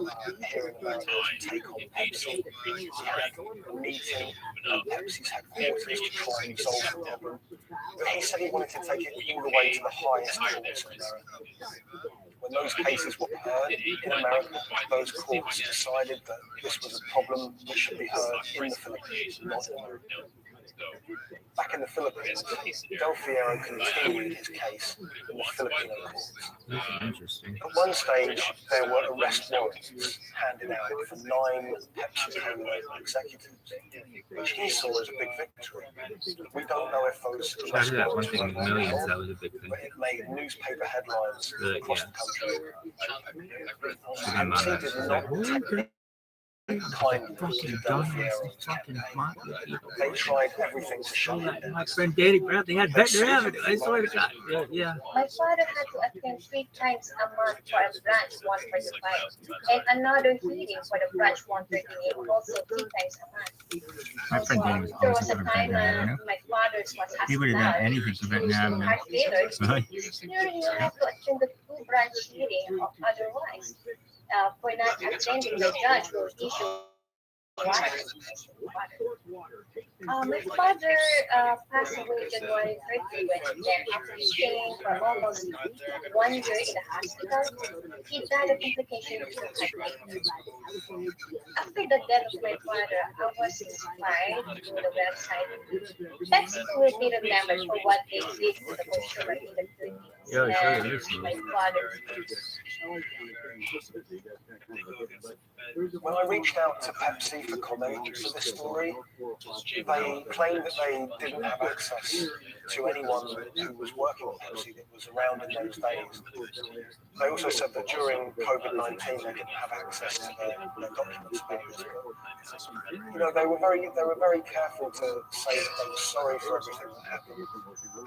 here in America to take on Pepsi. He had a meeting at Pepsi's headquarters to try and resolve the problem. But he said he wanted to take it all the way to the highest courts in America. When those cases were heard in America, those courts decided that this was a problem that should be heard in the Philippines, not in America. Back in the Philippines, Del Fierro continued his case in the Filipino courts. Interesting. At one stage, there were arrest warrants handed out for 9 Pepsi Cola executives, which he saw as a big victory. We don't know if those arrest That one warrants thing were with millions, that was a big thing. but it made newspaper headlines Really, across yeah. the country. The amount of Pepsi did not take kindly Fucking done dumbass, fucking mafia people. They tried everything to shut it down. My friend Danny Brown, they had Bettner Avenue. I swear to God. Yeah. My father had to attend 3 times a month for a branch 145 and another hearing for the branch 138, also 3 times a month. My friend Danny was There always was a for time Bettner Avenue. my father's was He would have done hospitalized. anything for Bettner Avenue. Heart failure. Really? You have to attend the 2 branch hearing, otherwise, for not attending, the judge will issue warrant. My father passed away January 30 when then after staying for almost 1 year in the hospital, he died of complications to heart failure. After the death of my father, I was inspired through the website. Pepsi will be remembered for what they did to the consumer in the Philippines. Yeah, And it is. my father. When I reached out to Pepsi for comment for this story, they claimed that they didn't have access to anyone who was working at Pepsi that was around in those days. They also said that during COVID-19 they didn't have access to their documents. You know, they were very careful to say that they were sorry for everything that happened.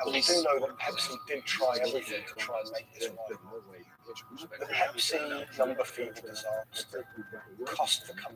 And we do know that Pepsi did try everything to try and make this right. The Pepsi number feeder disaster cost the company